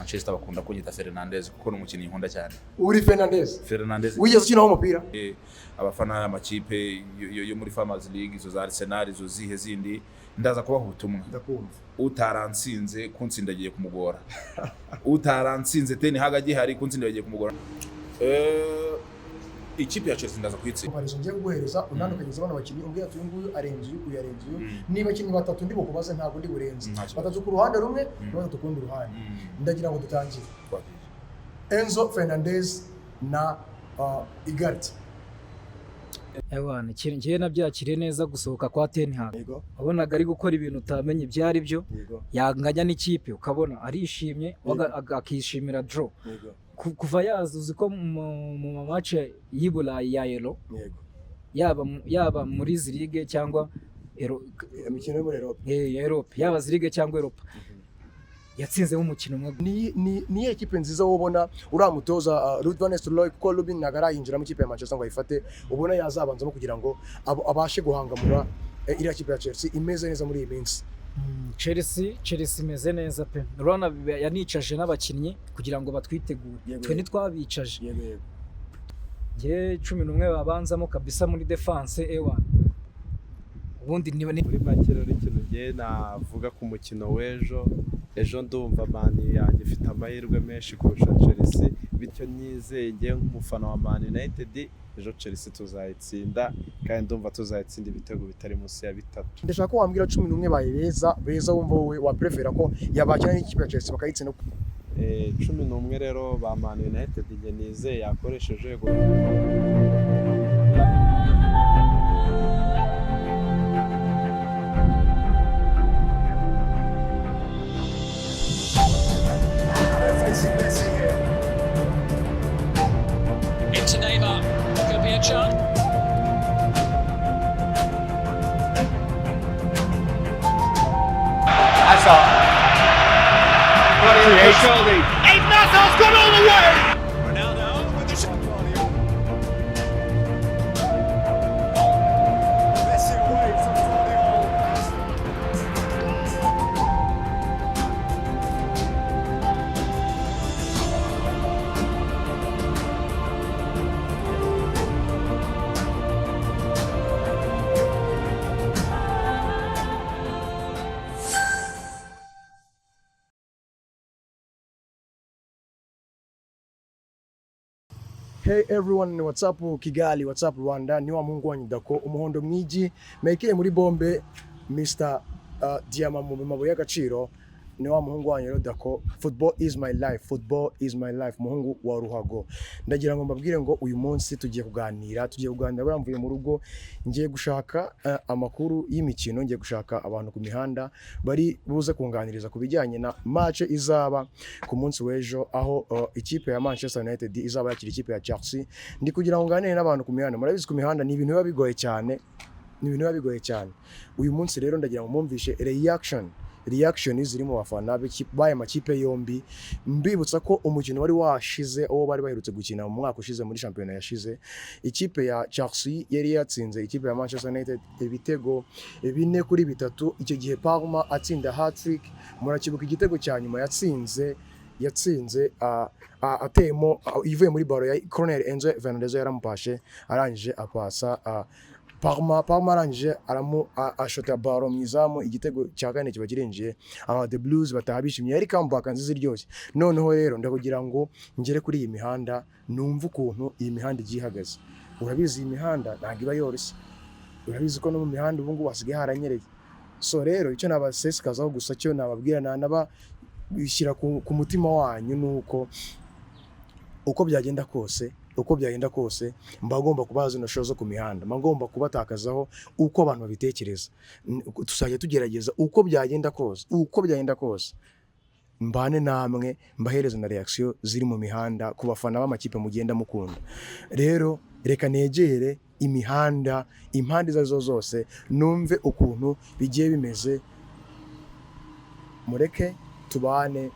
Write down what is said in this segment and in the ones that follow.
Manchester bakunda kunyita Fernandes kuko n'umukinnyi nkunda cyane. Uri Fernandes wigeze ukina umupira? Abafana y'amakipe yo muri Farmers League izo za Arsenal izo zihe zindi ndaza kubaha ubutumwa. Ndakumva. Utaransinze kuntsindagiye kumugora. Utaransinze teni hagagiye hari kuntsindagiye kumugora. Ikipe ya Chelsea ndaza kwitse. Barizo ngiye guhereza unandukanyiriza bana bakinnyi umbwira ati nguyu arenze uyu arenze uyu niba kinyi batatu ndi bukubaze ntabwo ndi burenze batatu ku ruhande rumwe batatu ku rundi ruhande ndagira ngo dutangire Enzo Fernandez na Igarty. Ewana ngiye nabyakiriye neza gusohoka kwa Ten Hag. Wabonaga ari gukora ibintu utamenye byari byo yanganya n'ikipe ukabona arishimye akishimira draw. Kuva yazuze ko mu match y'ibula ya Euro yaba muri Zirige cyangwa imikino yo muri Europe Europe yaba Zirige cyangwa Europe yatsinzemo umukino umwe. Ni equipe nziza wobona uramutoza Ruud van Nistelrooy ko Robin Nagara yinjira mu kipe ya Manchester ngo ayifate ubona yazabanzamo kugira ngo abashe guhangamura iriya kipe ya Chelsea imeze neza muri iyi minsi. Chelsea imeze neza pe. Urabona yanicaje n'abakinnyi kugira ngo batwitegure. Twe nitwabicaje. Nge 11 babanzamo kabisa muri defense ewana. Ubundi ni muri make rero ikintu nge navuga ku mukino ejo ndumva Man yanjye ifite amahirwe menshi kurusha Chelsea bityo nyizeye nge nk'umufana wa Man United ejo Chelsea tuzayitsinda kandi ndumva tuzayitsinda ibitego bitari munsi ya 3. Ndashaka ko wambwira 11 baye beza wumva wowe wa prefera ko yabakina n'ikipe ya Chelsea bakayitsinda. 11 rero ba Man United nge nizeye yakoresheje Shot. Hazard. Got it in Shelby. Hazard's got all the way. Ronaldo with the shot. Messi away from Guardiola. Hey everyone, what's up Kigali, what's up Rwanda, ni wa Mungu wanyu Dako, umuhondo mwiji, mekeye muri bombe Mr. Diama mu mabuye y'agaciro, ni wa muhungu wanyu Dako. Football is my life, football is my life, muhungu wa ruhago. Ndagira ngo mbabwire ngo uyu munsi tugiye kuganira baramvuye mu rugo, ngiye gushaka amakuru y'imikino, ngiye gushaka abantu ku mihanda bari buze kunganiriza kubijyanye na match izaba ku munsi w'ejo aho ikipe ya Manchester United izaba yakira ikipe ya Chelsea. Ndi kugira ngo nganire n'abantu ku mihanda, murabizi ku mihanda ni ibintu biba bigoye cyane. Uyu munsi rero ndagira ngo mumvishe reaction ziri mu bafana b'aya makipe yombi, mbibutsa ko umukino wari washize uwo bari baherutse gukina mu mwaka ushize muri championnat yashize, ikipe ya Chelsea yari yatsinze ikipe ya Manchester United ibitego 4-3. icyo gihe Palmer atsinda hat-trick, murakibuka igitego cya nyuma yatsinze atemo ivuye muri baro ya corner. Enzo Fernandez yaramupashe arangije apasa Palmer arangije ashota baro mwizamu, igitego cya kane kiba kirinjiye. The Blues bataha bishimye, yari comeback nziza iryoshye. Noneho rero ndakugira ngo ngere kuri iyi mihanda numva ukuntu iyi mihanda igihagaze. Urabizi iyi mihanda ntabwo iba yoroshye, urabizi ko no mu mihanda ubu ngubu hasigaye haranyereye. So rero icyo nabasesikazaho gusa cyo nababwira naba bishyira ku mutima wanyu nuko uko byagenda kose mbagomba kubaza zino show zo ku mihanda, mbagomba kubatakazaho uko abantu babitekereza. Tuzajya tugerageza uko byagenda kose mbane namwe mbahereza na reaction ziri mu mihanda ku bafana b'amakipe mugenda mukunda. Rero reka negere imihanda impande zazo zose numve ukuntu bigiye bimeze. Mureke tubane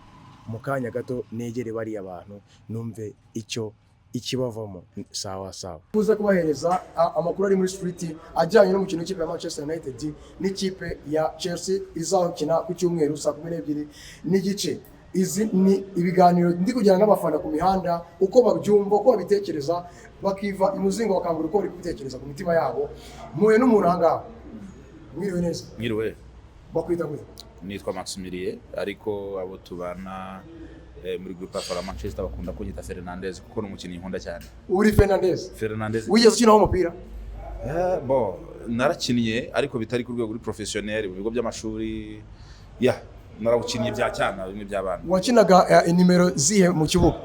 mu kanya gato negere bari abantu numve icyo ikibavamo. Sawa kuza kubahereza amakuru ari muri street ajyanye n'umukino w'ikipe ya Manchester United n'ikipe ya Chelsea izahukina ku cyumweru saa 12:30. izi ni ibiganiro ndi kugira n'abafana ku mihanda uko babyumva uko babitekereza bakiva imuzingo bakangura uko bari kubitekereza ku mitima yabo. Muye n'umuntu ahangaha mwiriwe neza. Mwiriwe. Bakwita gute? Nitwa Maximilian ariko abo tubana muri groupe ya Manchester bakunda kunyita Fernandez kuko ni umukinnyi nkunda cyane. Uri Fernandez? Wigeze ukinaho umupira? Bo narakiniye ariko bitari ku rwego ruri professionnel mu bigo by'amashuri. Narawukiniye bya cyana bimwe by'abana. Wakinaga nimero zihe mu kibuga?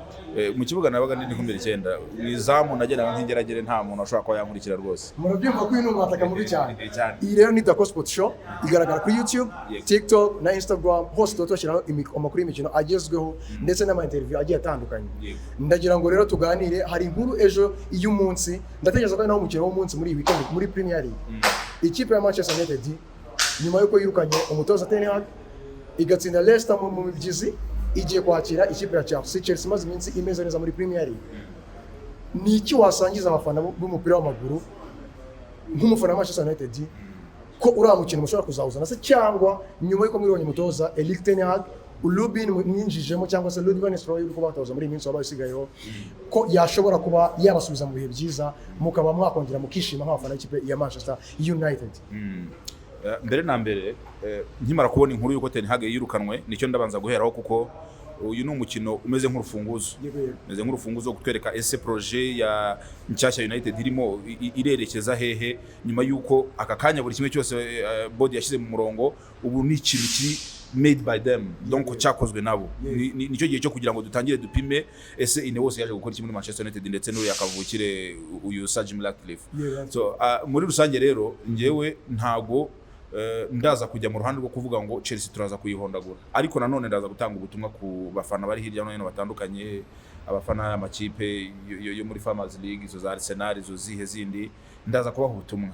Mu kibuga nabaga ndi 9 mwizamu nagendaga nk'ingeragere nta muntu ashobora kwa yankurikira rwose. Murabyumva ko uyu mwataka mubi cyane. Iyi rero ni Dako Sport Show igaragara kuri YouTube, TikTok na Instagram hose tutoshyiraho amakuru y'imikino agezweho ndetse n'ama interview agiye atandukanye. Ndagira ngo rero tuganire, hari inkuru ejo y'umunsi ndatekereza ko naho umukino w'umunsi muri weekend muri Premier League. Ikipe ya Manchester United nyuma yuko yirukanye umutoza Ten Hag igatsinda Leicester mu mibyizi igiye kwakira ikipe ya Chelsea maze iminsi imeze neza muri Premier League. Ni iki wasangiza abafana b'umupira w'amaguru nk'umufana wa Manchester United ko uriya mukino mushobora kuzawuzana se, cyangwa nyuma yuko mwiribonye umutoza Erik ten Hag Rubin mwinjijemo cyangwa se Ruben Nistelrooy yuko batoza muri iminsi wabaye usigayeho ko yashobora kuba yabasubiza mu bihe byiza mukaba mwakongera mukishima nk'abafana b'ikipe ya Manchester United? Mbere na mbere nkimara kubona inkuru yuko Ten Hag yirukanwe nicyo ndabanza guheraho kuko uyu ni umukino umeze nk'urufunguzo kutwereka ese projet ya Nshasha United irimo irerekeza hehe nyuma yuko aka kanya buri kimwe cyose body yashyize mu murongo. Ubu ni ikintu kiri made by them, donc cyakozwe nabo. Nicyo gihe cyo kugira ngo dutangire dupime ese Ineos yaje gukora iki muri Manchester United ndetse n'uri yakavukire uyu Sir Jim Ratcliffe. So muri rusange rero ngewe ntago ndaza kujya mu ruhande rwo kuvuga ngo Chelsea turaza kuyihondagura, ariko nanone ndaza gutanga ubutumwa ku bafana bari hirya no hino batandukanye, abafana y'amakipe yo muri Farmers League, izo za Arsenal, izo zihe zindi. Ndaza kubaha ubutumwa.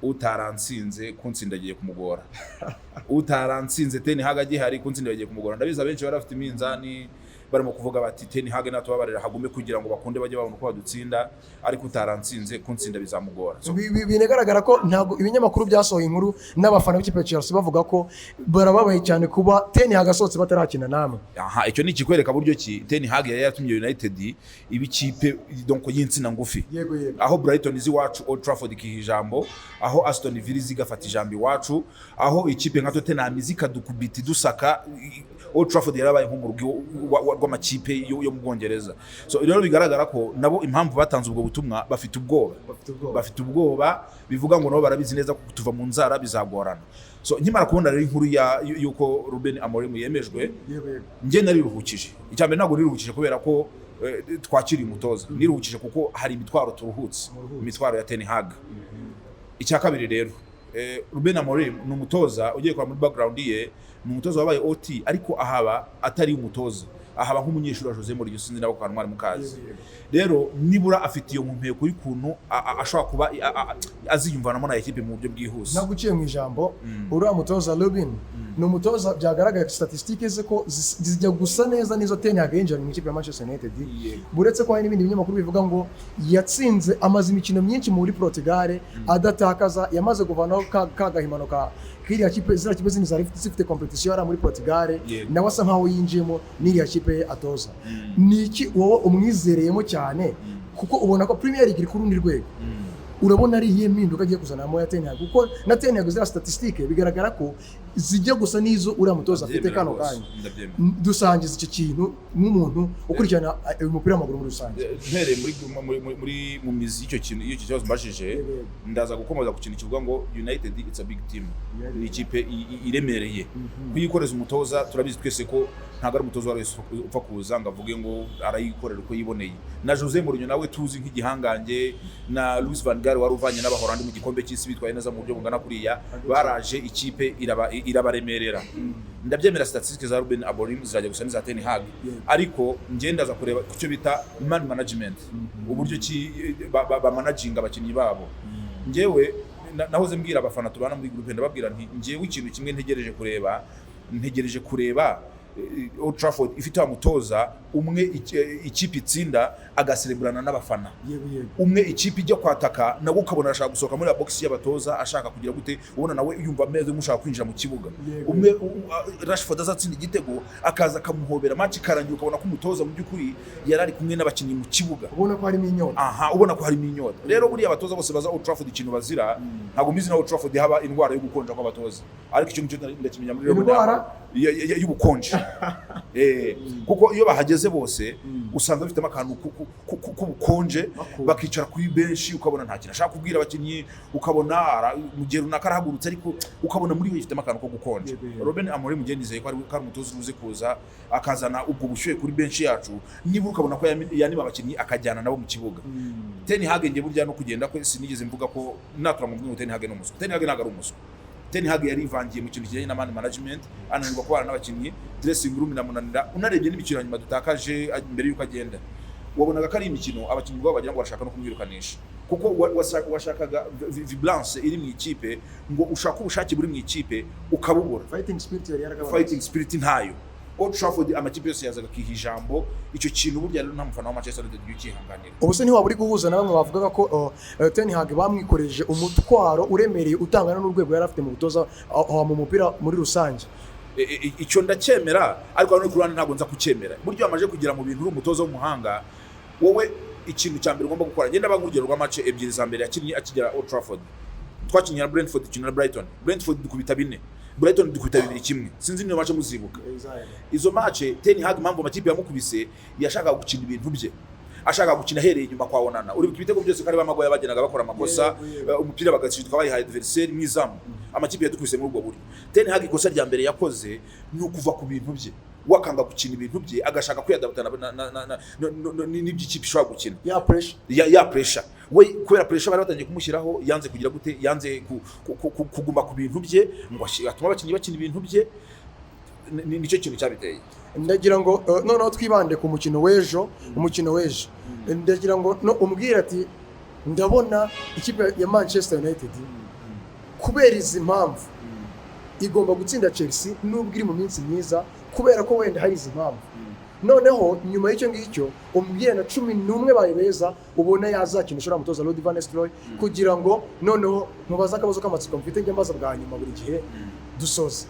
Utaransinze kuntsindagiye kumugora. Utaransinze Ten Hag agihari kuntsindagiye kumugora. Ndabiza benshi barafite iminzani barimo kuvuga bati Ten Hag natubabarira hagume kugira ngo bakunde bajye babona uko badutsinda, ariko utaransinze kuntsinda bizamugora. Binegaragara ko ntago ibinyamakuru byasohoye inkuru n'abafana b'ikipe ya Chelsea bavuga ko barababaye cyane kuba Ten Hag asohotse batarakina namwe. Icyo ni ikikwereka buryo ki Ten Hag yari yatumye United ibikipe donc yinsina ngufi. Aho Brighton izi wacu Old Trafford ikihijambo, aho Aston Villa zigafata ijambo iwacu, aho ikipe nka Tottenham zikadukubita dusaka Old Trafford yarabaye nk'umurugo rw'amakipe yo mu Bwongereza. So rero bigaragara ko nabo impamvu batanze ubwo butumwa bafite ubwoba bivuga ngo nabo barabizi neza ko tuva mu nzara bizagorana. So nkimara kubona rero inkuru yuko Ruben Amorim yemejwe, nge nariruhukije. Icyambere ntago niruhukije kubera ko twakiriye umutoza, niruhukije kuko hari imitwaro turuhutse, imitwaro ya Ten Hag. Icya kabiri rero Ruben Amorim ni umutoza ugiye kwa muri background ye, ni umutoza wabaye OT ariko ahaba atari umutoza, ahaba nk'umunyeshuri wa Jose Mourinho sinzi nabo kantu mwari mukazi. Rero nibura afite iyo mpeko y'ukuntu ashobora kuba aziyumvanamo na equipe mu buryo bwihuse. Naguciye mu ijambo, uriya mutoza Rubin ni umutoza byagaragaye statistique ze ko zijya gusa neza nizo Ten Hag yinjira mu ikipe ya Manchester United. Buretse ko hari n'ibindi binyamakuru bivuga ngo yatsinze amaze imikino myinshi muri Portugal adatakaza, yamaze kuvanaho kagahimano kiriya kipe zira kipe zindi zifite competition ara muri Portugal, nawe asa nkaho yinjiyemo n'iriya kipe atoza. Niki wowe umwizereyemo cyane kuko ubona ko Premier League iri ku rundi rwego? Urabona ari iyihe mpinduka agiye kuzana mu ya Ten Hag? Kuko na Ten Hag zira statistique bigaragara ko zijya gusa nizo uriya mutoza afite kano kanya. Dusangiza icyo kintu nk'umuntu ukurikirana umupira w'amaguru muri rusange. Ntere muri mu mizi icyo kintu iyo kibazo mbashije, ndaza gukomeza ku kintu kivuga ngo United it's a big team. Ni ikipe iremereye. Kuyikoreza umutoza turabizi twese ko ntago ari umutoza wari upfa kuza ngo avuge ngo arayikorera uko yiboneye. Na Jose Mourinho nawe tuzi nk'igihangange, na Luis van Gaal wari uvanye n'abahorandi mu gikombe cy'isi bitwaye neza mu buryo bungana kuriya, baraje ikipe irabaremerera. Ndabyemera statistics za Ruben Amorim zirajya gusa n'iza Ten Hag, ariko ngenda za kureba icyo bita man management, uburyo ki ba managing abakinnyi babo. Ngewe nahoze mbwira abafana tubana muri groupe ndababwira nti ngewe ikintu kimwe ntegereje kureba Old Trafford ifite umutoza umwe ikipe itsinda agasereburana n'abafana, umwe ikipe ijya kwataka nawe ukabona ashaka gusohoka muri box y'abatoza ashaka kugira gute, ubona nawe yumva ameze nk'ushaka kwinjira mu kibuga. Umwe Rashford azatsinda igitego akaza akamuhobera match karangiye, ukabona ko umutoza mu by'ukuri yarari kumwe n'abakinnyi mu kibuga, ubona ko harimo inyota. Ubona ko harimo inyota. Rero buriya abatoza bose baza Old Trafford ikintu bazira, ntabwo mbizi na Old Trafford haba indwara yo gukonja kw'abatoza, ariko icyo ngicyo ndakimenya muri y'ubukonje. Kuko iyo bahageze bose usanga bafitemo akantu k'ubukonje, bakicara kuri benshi, ukabona nta kintu ashaka kubwira abakinnyi, ukabona mu gihe runaka arahagurutse ariko ukabona muri we yifitemo akantu ko gukonje. Ruben Amorim nizeye ko ari umutoza uzi kuza akazana ubwo bushyuhe kuri benshi yacu, niba ukabona ko yanima abakinnyi akajyana nabo mu kibuga. Ten Hag nge burya no kugenda ko sinigeze mvuga ko natura mu Ten Hag no umuswa. Ten Hag ntago ari umuswa. Ten Hag yarivangiye mu kintu kijyanye na man management, ananirwa kubana n'abakinnyi, dressing room inamunanira. Unarebye n'imikino nyuma dutakaje mbere yuko agenda, wabonaga ko ari imikino abakinnyi babo bagira ngo bashaka no kumwirukanisha, kuko washakaga vibrance iri mu ikipe, ngo ushaka ubushake buri mu ikipe ukabubura. Fighting spirit ntayo. Old Trafford amakipe yose yazaga kihijambo, icyo kintu burya nta mufana wa Manchester United yukihanganira. Ubuse ntiwaba uri guhuza na bamwe bavugaga ko Ten Hag bamwikoreje umutwaro uremereye utangana n'urwego yari afite mu butoza mu mupira muri rusange. Icyo ndacyemera, ariko no kurana ntabwo nza kucyemera. Buryo amaje kugira mu bintu uri umutoza w'umuhanga, wowe ikintu cya mbere ugomba gukora, ngenda bangurugero rwa match ebyiri za mbere yakinnye akigera Old Trafford. Twakinnye na Brentford, tukinnye na Brighton. Brentford dukubita 4, Brighton dukubita 2-1. Sinzi niyo match muzibuka. Izo match Ten Hag mpamvu amakipe yamukubise yashaka gukina ibintu bye, ashaka gukina hereye inyuma kwa Onana. Uri ibitego byose kari bamagoye bagenaga bakora amakosa, umupira bagashitwa bayihaye adversaire mwizamu. Amakipe yadukubise muri ubwo buryo. Ten Hag ikosa rya mbere yakoze ni ukuva ku bintu bye, wakanga gukina ibintu bye, agashaka kwiyadaptana n'iby'ikipe ishobora gukina. Ya pressure we, kubera pressure bari batangiye kumushyiraho, yanze kugira gute, yanze kuguma ku bintu bye, ngo atuma abakinnyi bakina ibintu bye. Nicyo kintu cyabiteye. Ndagira ngo noneho twibande ku mukino w'ejo. Ndagira ngo umbwira ati ndabona ikipe ya Manchester United kubera izi mpamvu igomba gutsinda Chelsea nubwo iri mu minsi myiza, kubera ko wenda hari izi mpamvu. Noneho nyuma y'icyo ngicyo umbwira na 11 baye beza ubona yazakinisha umutoza Rudi Van Nistelrooy, kugira ngo noneho mubaza akabazo k'amatsiko mfite njye mbaza bwa nyuma buri gihe dusoze.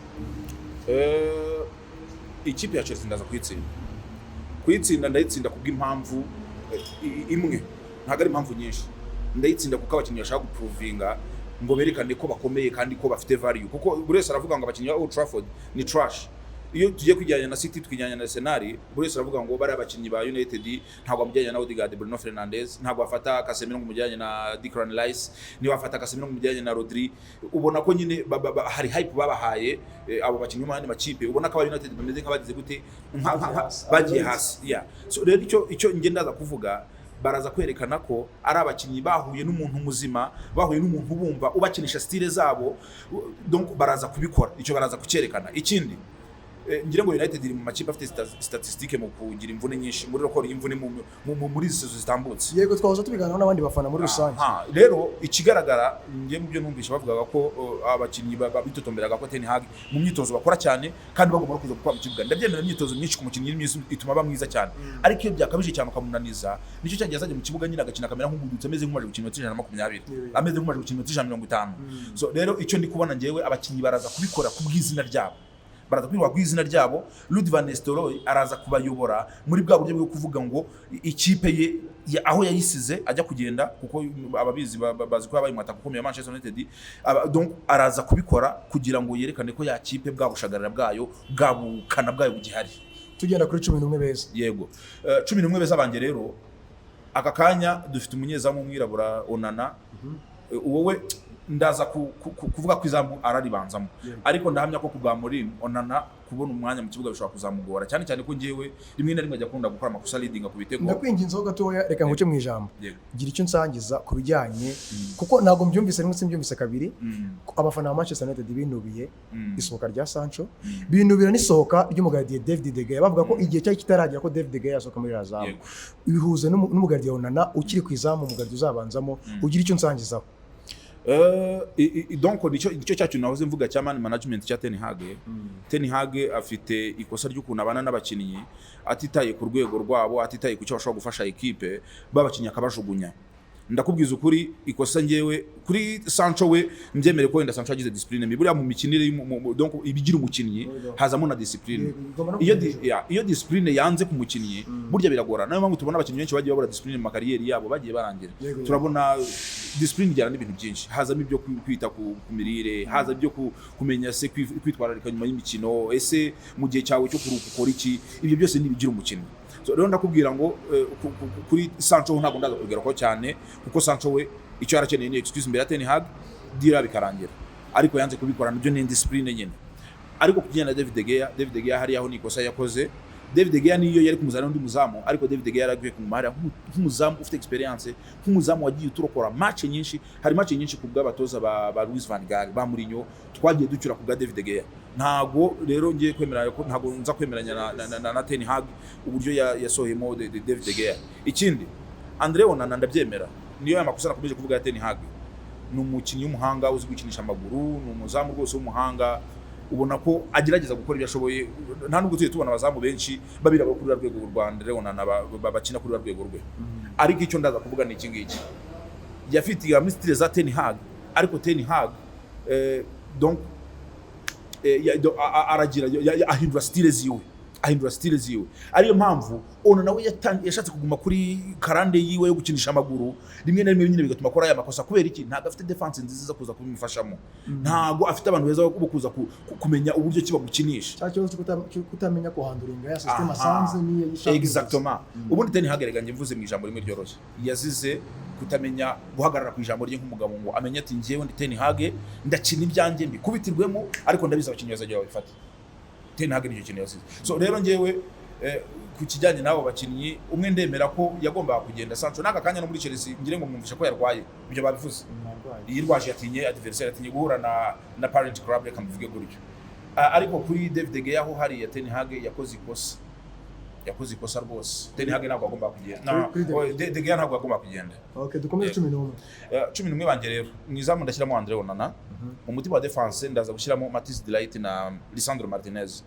Ikipe ya Chelsea ndaza kuyitsinda ndayitsinda kubw'impamvu imwe, ntago ari impamvu nyinshi. Ndayitsinda kuko abakinnyi bashaka guprovinga ngo berekane ko bakomeye kandi ko bafite value, kuko buri wese aravuga ngo abakinnyi ba Old Trafford ni trash. Iyo tugiye kujyana na City tukijyana na Arsenal, buri wese aravuga ngo bari abakinnyi ba United ntabwo amujyanye na Odegaard, Bruno Fernandes, ntabwo afata Casemiro ngo mujyanye na Declan Rice, ni wafata Casemiro ngo mujyanye na Rodri. Ubona ko nyine hari hype babahaye abo bakinnyi mu makipe, ubona ko aba United bameze nk'abagize gute, bagiye hasi. So rero icyo ngenda kuvuga, baraza kwerekana ko ari abakinnyi bahuye n'umuntu muzima, bahuye n'umuntu bumva ubakinisha style zabo, donc baraza kubikora. Icyo baraza kucyerekana. Ikindi ngira ngo United iri mu makipe afite statistique mu kugira imvune nyinshi, muri record y'imvune muri sezo zitambutse. Yego twahoza tubiganira n'abandi bafana muri rusange. Rero ikigaragara ngiye mu byo numvisha bavugaga ko abakinnyi babitotomberaga ko Ten Hag mu myitozo bakora cyane kandi bagomba kuza gukora mu kibuga. Ndabyemera imyitozo myinshi ku mukinnyi ituma ba mwiza cyane, ariko iyo byakabije cyane ukamunaniza, nicyo cyagiye azajya mu kibuga nyine agakina kamera nk'ugudutse, ameze nk'umaje gukina 120, ameze nk'umaje gukina 150. So rero icyo ndi kubona ngewe, abakinnyi baraza kubikora ku bw'izina ryabo, baraza kwirwa kw'izina ryabo. Rudi Van Nistelrooy araza kubayobora muri bwa buryo bwo kuvuga ngo ikipe ye aho yayisize ajya kugenda, kuko ababizi bazi ko yabaye umwataka ukomeye Manchester United. Donc araza kubikora kugira ngo yerekane ko ya kipe bwa bushagarira bwayo, bwa bukana bwayo bugihari. Tugenda kuri 11 beza. Yego 11 beza banje. Rero aka kanya dufite umunyezamu umwirabura Onana. Wowe ndaza kuvuga ko izamu araribanzamo, ariko ndahamya ko kubwa muri Onana kubona umwanya mu kibuga bishobora kuzamugora, cyane cyane ko ngiyewe rimwe na rimwe ajya kunda gukora amakosa leading ku bitego. Ndakwinginze ho gatoya, reka nguce mu ijambo. Gira icyo nsangiza ku bijyanye, kuko ntago mbyumvise rimwe simbyumvise kabiri. Abafana ba Manchester United binubiye isohoka rya Sancho, binubira n'isohoka ry'umugadiye David De Gea, bavuga ko igihe cyari kitaragera ko David De Gea yasohoka muri Razamu. Ibihuze n'umugadiye Onana ukiri ku izamu, umugadiye uzabanzamo. Ugira icyo nsangizaho. Donc nicyo cyacu nahoze mvuga cya man management cya Ten Hag. Ten Hag afite ikosa ry'ukuntu abana n'abakinnyi atitaye ku rwego rwabo, atitaye ku cyo bashobora gufasha equipe, babakinnyi akabajugunya. Ndakubwiza ukuri ikosa ngewe kuri Sancho we mbyemere ko wenda Sancho yagize discipline mbi buriya mu mikinire donc ibigira umukinnyi hazamo na discipline. Iyo discipline yanze ku mukinnyi burya biragora. Nayo mpamvu tubona abakinnyi benshi bagiye babura discipline mu kariyeri yabo bagiye barangira. Turabona discipline ijyana n'ibintu byinshi, hazamo ibyo kwita ku mirire, haza ibyo kumenya se kwitwararika nyuma y'imikino, ese mu gihe cyawe cyo kuruhuka ukora iki, ibyo byose ni ibigira umukinnyi. So rero ndakubwira ngo kuri Sancho ntabwo ndaza kubwira ko cyane kuko Sancho we icyo yarakeneye ni excuse mbere ya Ten Hag dira bikarangira, ariko yanze kubikora nabyo ni discipline nyine. Ariko kugenda David De Gea hari aho nikosa yakoze. David De Gea niyo yari kumuzana undi muzamu, ariko David De Gea yaragiye kumara nk'umuzamu ufite experience, nk'umuzamu wagiye turokora match nyinshi. Hari match nyinshi ku bw'abatoza ba Luis van Gaal, ba Mourinho, twagiye ducyura ku bwa David De Gea. Ntago rero ngiye kwemeranya ko ntago nza kwemeranya na Ten Hag uburyo yasohemo David De Gea. Ikindi Andre Onana ndabyemera, niyo amakosa nakomeje kuvuga ya Ten Hag. Ni umukinnyi w'umuhanga uzi gukinisha amaguru, ni umuzamu rwose w'umuhanga, ubona ko agerageza gukora ibyo ashoboye. Nta nubwo tuye tubona abazamu benshi babira kuri rwego rw'u Rwanda Onana babakina kuri rwego rwe. Ariko icyo ndaza kuvuga ni iki ngiki, yafitiye amistire za Ten Hag, ariko Ten Hag donc aragira ahindura style ziwe, ariyo mpamvu Onana nawe yashatse kuguma kuri karande yiwe yo gukinisha amaguru. Rimwe na rimwe nyine bigatuma akora aya makosa. Kubera iki? Ntabwo afite defense nziza kuza kubimufashamo, ntabwo afite abantu beza bo kuza kumenya uburyo kiba gukinisha. Cyacyo kutamenya kuhanduringa ya system asanze niye yishaka. Exactement. Ubundi Ten Hag erega mvuze mu ijambo rimwe ryoroshye, yazize kutamenya guhagarara ku ijambo rye nk'umugabo ngo amenye ati ngiyewe ndi Ten Hag ndakina ibyanjye mbi kubitirwemo, ariko ndabiza abakinnyi bazajya babifata. Ten Hag nicyo kintu yasize. So rero ngewe ku kijyanye n'abo bakinnyi umwe ndemera ko yagombaga kugenda Sancho n'aka kanya no muri Chelsea ngire ngo mwumvishe ko yarwaye, ibyo babivuze. Yirwaje yatinye adversaire, yatinye guhura na parent club, reka mvuge gutyo. Ariko kuri David De Gea ho hari ya Ten Hag yakoze ikosa rwose. Ten Hag ntabwo agomba kugenda. De Gea ntabwo agomba kugenda. Okay, dukomeze 11. 11 banje rero mwizamu ndashyiramo Andre Onana, mu mutima wa defense ndaza gushyiramo Mathis Delight na Lisandro Martinez.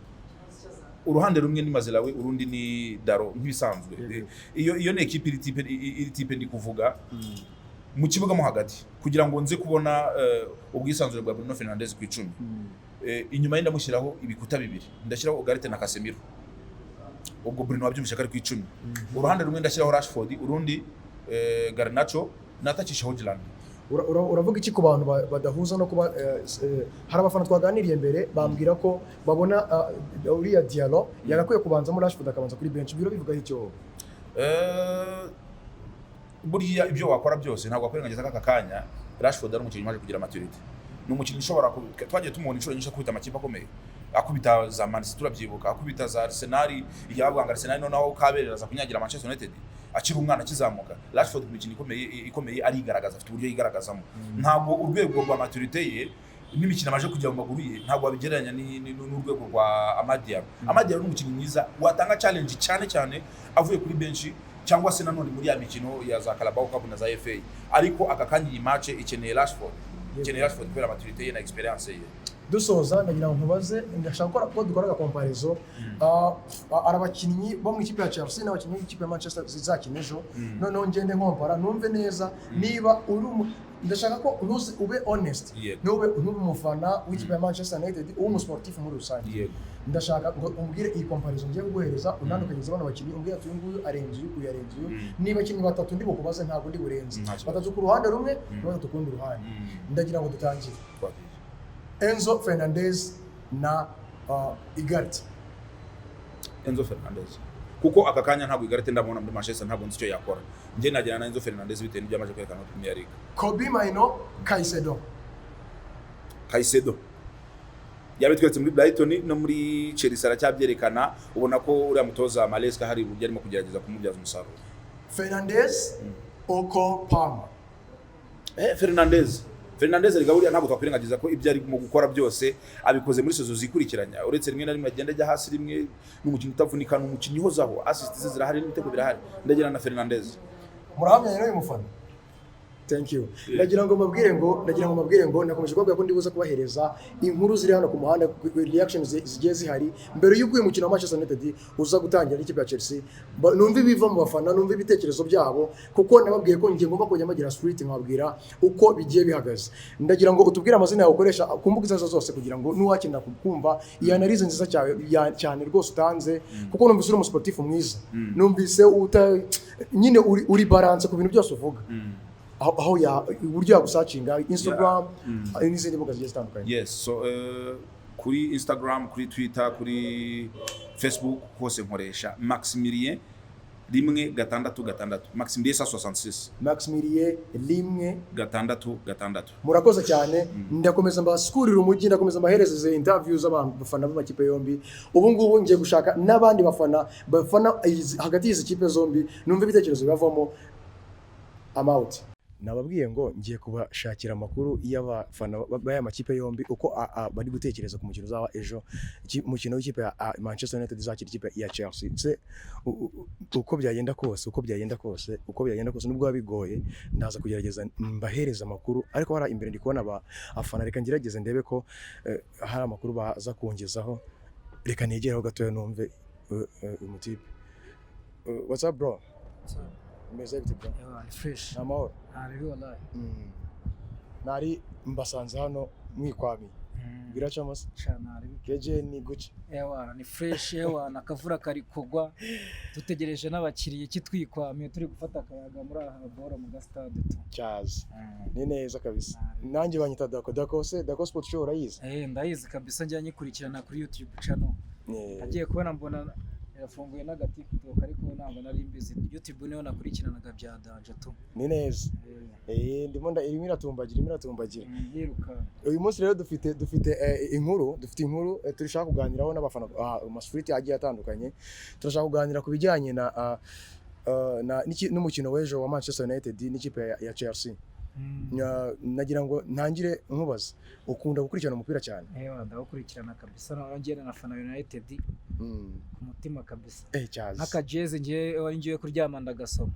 Uruhande rumwe ni Mazelawi, urundi ni Daro nk'ibisanzwe. Iyo ni equipe iri type ndi kuvuga mu kibuga mo hagati kugira ngo nze kubona ubwisanzure bwa Bruno Fernandes ku 10. Inyuma yenda mushyiraho ibikuta bibiri, ndashyiraho Gareth na Casemiro. Ubwo Bruno wabyumvisha kari ku 10. Uruhande rumwe ndashyiraho Rashford, urundi Garnacho natakisha Hojland. Uravuga iki ku bantu badahuza no kuba hari abafana twaganiriye mbere bambwira ko babona uriya Diallo yagakwiye kubanza muri Rashford akabanza kuri bench, biro bivuga icyo buriya ibyo wakora byose ntabwo akwirengagiza aka kanya. Rashford ari umukinnyi maje kugira maturity, ni umukinnyi ushobora twagiye tumubona inshuro nyinshi akubita amakipe akomeye, akubita za Man City turabyibuka, akubita za Arsenal, yabwanga Arsenal noneho kaberera za kunyagira Manchester United akiri umwana akizamuka. Rashford mu mikino ikomeye arigaragaza, afite uburyo yigaragazamo. Ntabwo urwego rwa maturité ye n'imikino amaje kujya mu maguru ye ntabwo abigereranya n'urwego rwa Amadiaro. Amadiaro ni umukinnyi mwiza watanga challenge cyane avuye kuri bench cyangwa se nanone muri ya mikino ya za Carabao Cup na za FA. Ariko aka kandi iyi match ikeneye Rashford kubera maturité ye na experience ye. Dusoza ndagira ngo nkubaze, ndashaka ko dukora comparison arabakinnyi bo mu ikipe ya Chelsea n'abakinnyi b'ikipe ya Manchester zizakina ejo, noneho ngende nkompara numve neza niba uri ndashaka ko ube honest, ntube umufana w'ikipe ya Manchester United, uwo sportif muri rusange. Ndashaka ngo umbwire iyi comparison ngiye guhereza, unandukanyiriza bano bakinnyi, umbwire ati nguyu arenze uyu, niba bakinnyi batatu ndi bukubaze ntabwo ndi burenze, batatu ku ruhande rumwe batatu ku rundi ruhande. Ndagira ngo dutangire Enzo Fernandez na Igarty. Enzo Fernandez kuko aka kanya ntabwo Igarty ndabona muri Manchester, ntabwo nzi icyo yakora. Nje nagira na Enzo Fernandez bitewe n'ibyo amaje kwerekana muri Premier League. Kobe Maino, Caicedo yabitwetse muri Brighton no muri Chelsea aracyabyerekana, ubona ko uriya mutoza Maresca hari uburyo arimo kugerageza kumubyaza umusaruro. Fernandez Oko Palmer. Fernandez rigaburiya ntabwo twakwirengagiza ko ibyo ari mu gukora byose abikoze muri sezo zikurikiranya, uretse rimwe na rimwe agenda ajya hasi, rimwe n'umukinnyi utavunika, n'umukinnyi hozaho, assist zirahari n'ibitego birahari. Ndagira na Fernandez. Murahamya rero uyu mufana Thank you. Nagira ngo mabwire ngo nakomeje kubabwira ko ndibuza kubahereza inkuru ziri hano ku muhanda, reactions zigiye zihari mbere y'uko uyu mukino wa Manchester United uza gutangira n'ikipe ya Chelsea. Numva ibiva mu bafana, numva ibitekerezo byabo, kuko nababwiye ko ngiye ngomba kujya magira street nkababwira uko bigiye bihagaze. Ndagira ngo utubwire amazina yawe ukoresha ku mbuga zazo zose kugira ngo nuwakenera kumva iyi analyse nziza cyane rwose utanze, kuko numvise uri umusportif mwiza, numvise nyine uri balance ku bintu byose uvuga. Aho uburyo yagusacinga Instagram n'izindi mbuga zigiye zitandukanye. Yes, so kuri Instagram, kuri Twitter, kuri Facebook hose nkoresha Maximilien 166 Maximilien 166 Maximilien 166. Murakoze cyane. Ndakomeza mbaskurira umujyi, ndakomeza mbaherezeze interviews z'abantu bafana b'amakipe yombi. Ubu ngubu ngiye gushaka n'abandi bafana hagati y'izi kipe zombi, numva ibitekerezo bibavamo. I'm out. Nababwiye ngo ngiye kubashakira amakuru y'abafana b'aya makipe yombi uko bari gutekereza ku mukino uzaba ejo, umukino w'ikipe ya Manchester United izakira ikipe ya Chelsea. Uko byagenda kose nubwo bigoye, ndaza kugerageza mbahereza amakuru, ariko hari imbere ndi kubona abafana, reka ngerageze ndebe ko hari amakuru baza kungezaho. Reka negeraho gatoya numve umutipe. What's up bro? Meze bite bro? Fresh. Amahoro. Ari wallahi. Nari mbasanze hano mwikwami. Biracamo se? Cyane ari. Keje ni guci. Ni fresh nakavura kari kugwa. Dutegereje n'abakiriye kitwikwamiye turi gufata akayaga muri aha bora mu stade tu. Cyazi. Ni neza kabisa. Nanjye banyita Dako Sport Show urayizi? Ndayizi kabisa, njya nyikurikirana kuri YouTube channel. Agiye kubona mbona yafunguye n'agatiktok, ariko ntabwo nari mbizi. YouTube niho nakurikiranaga bya danje tu. Ni neza. Ndimo irimo iratumbagira. Yiruka. Uyu munsi rero dufite inkuru turashaka kuganiraho n'abafana mu street agiye atandukanye. Turashaka kuganira ku bijyanye n'umukino w'ejo wa Manchester United n'ikipe ya Chelsea. Nagira ngo ntangire nkubaza, ukunda gukurikirana umupira cyane? Ndagukurikirana kabisa, nongera na fana United ku mutima kabisa. Cyazi n'akajeze ngiye kuryama ndagasoma.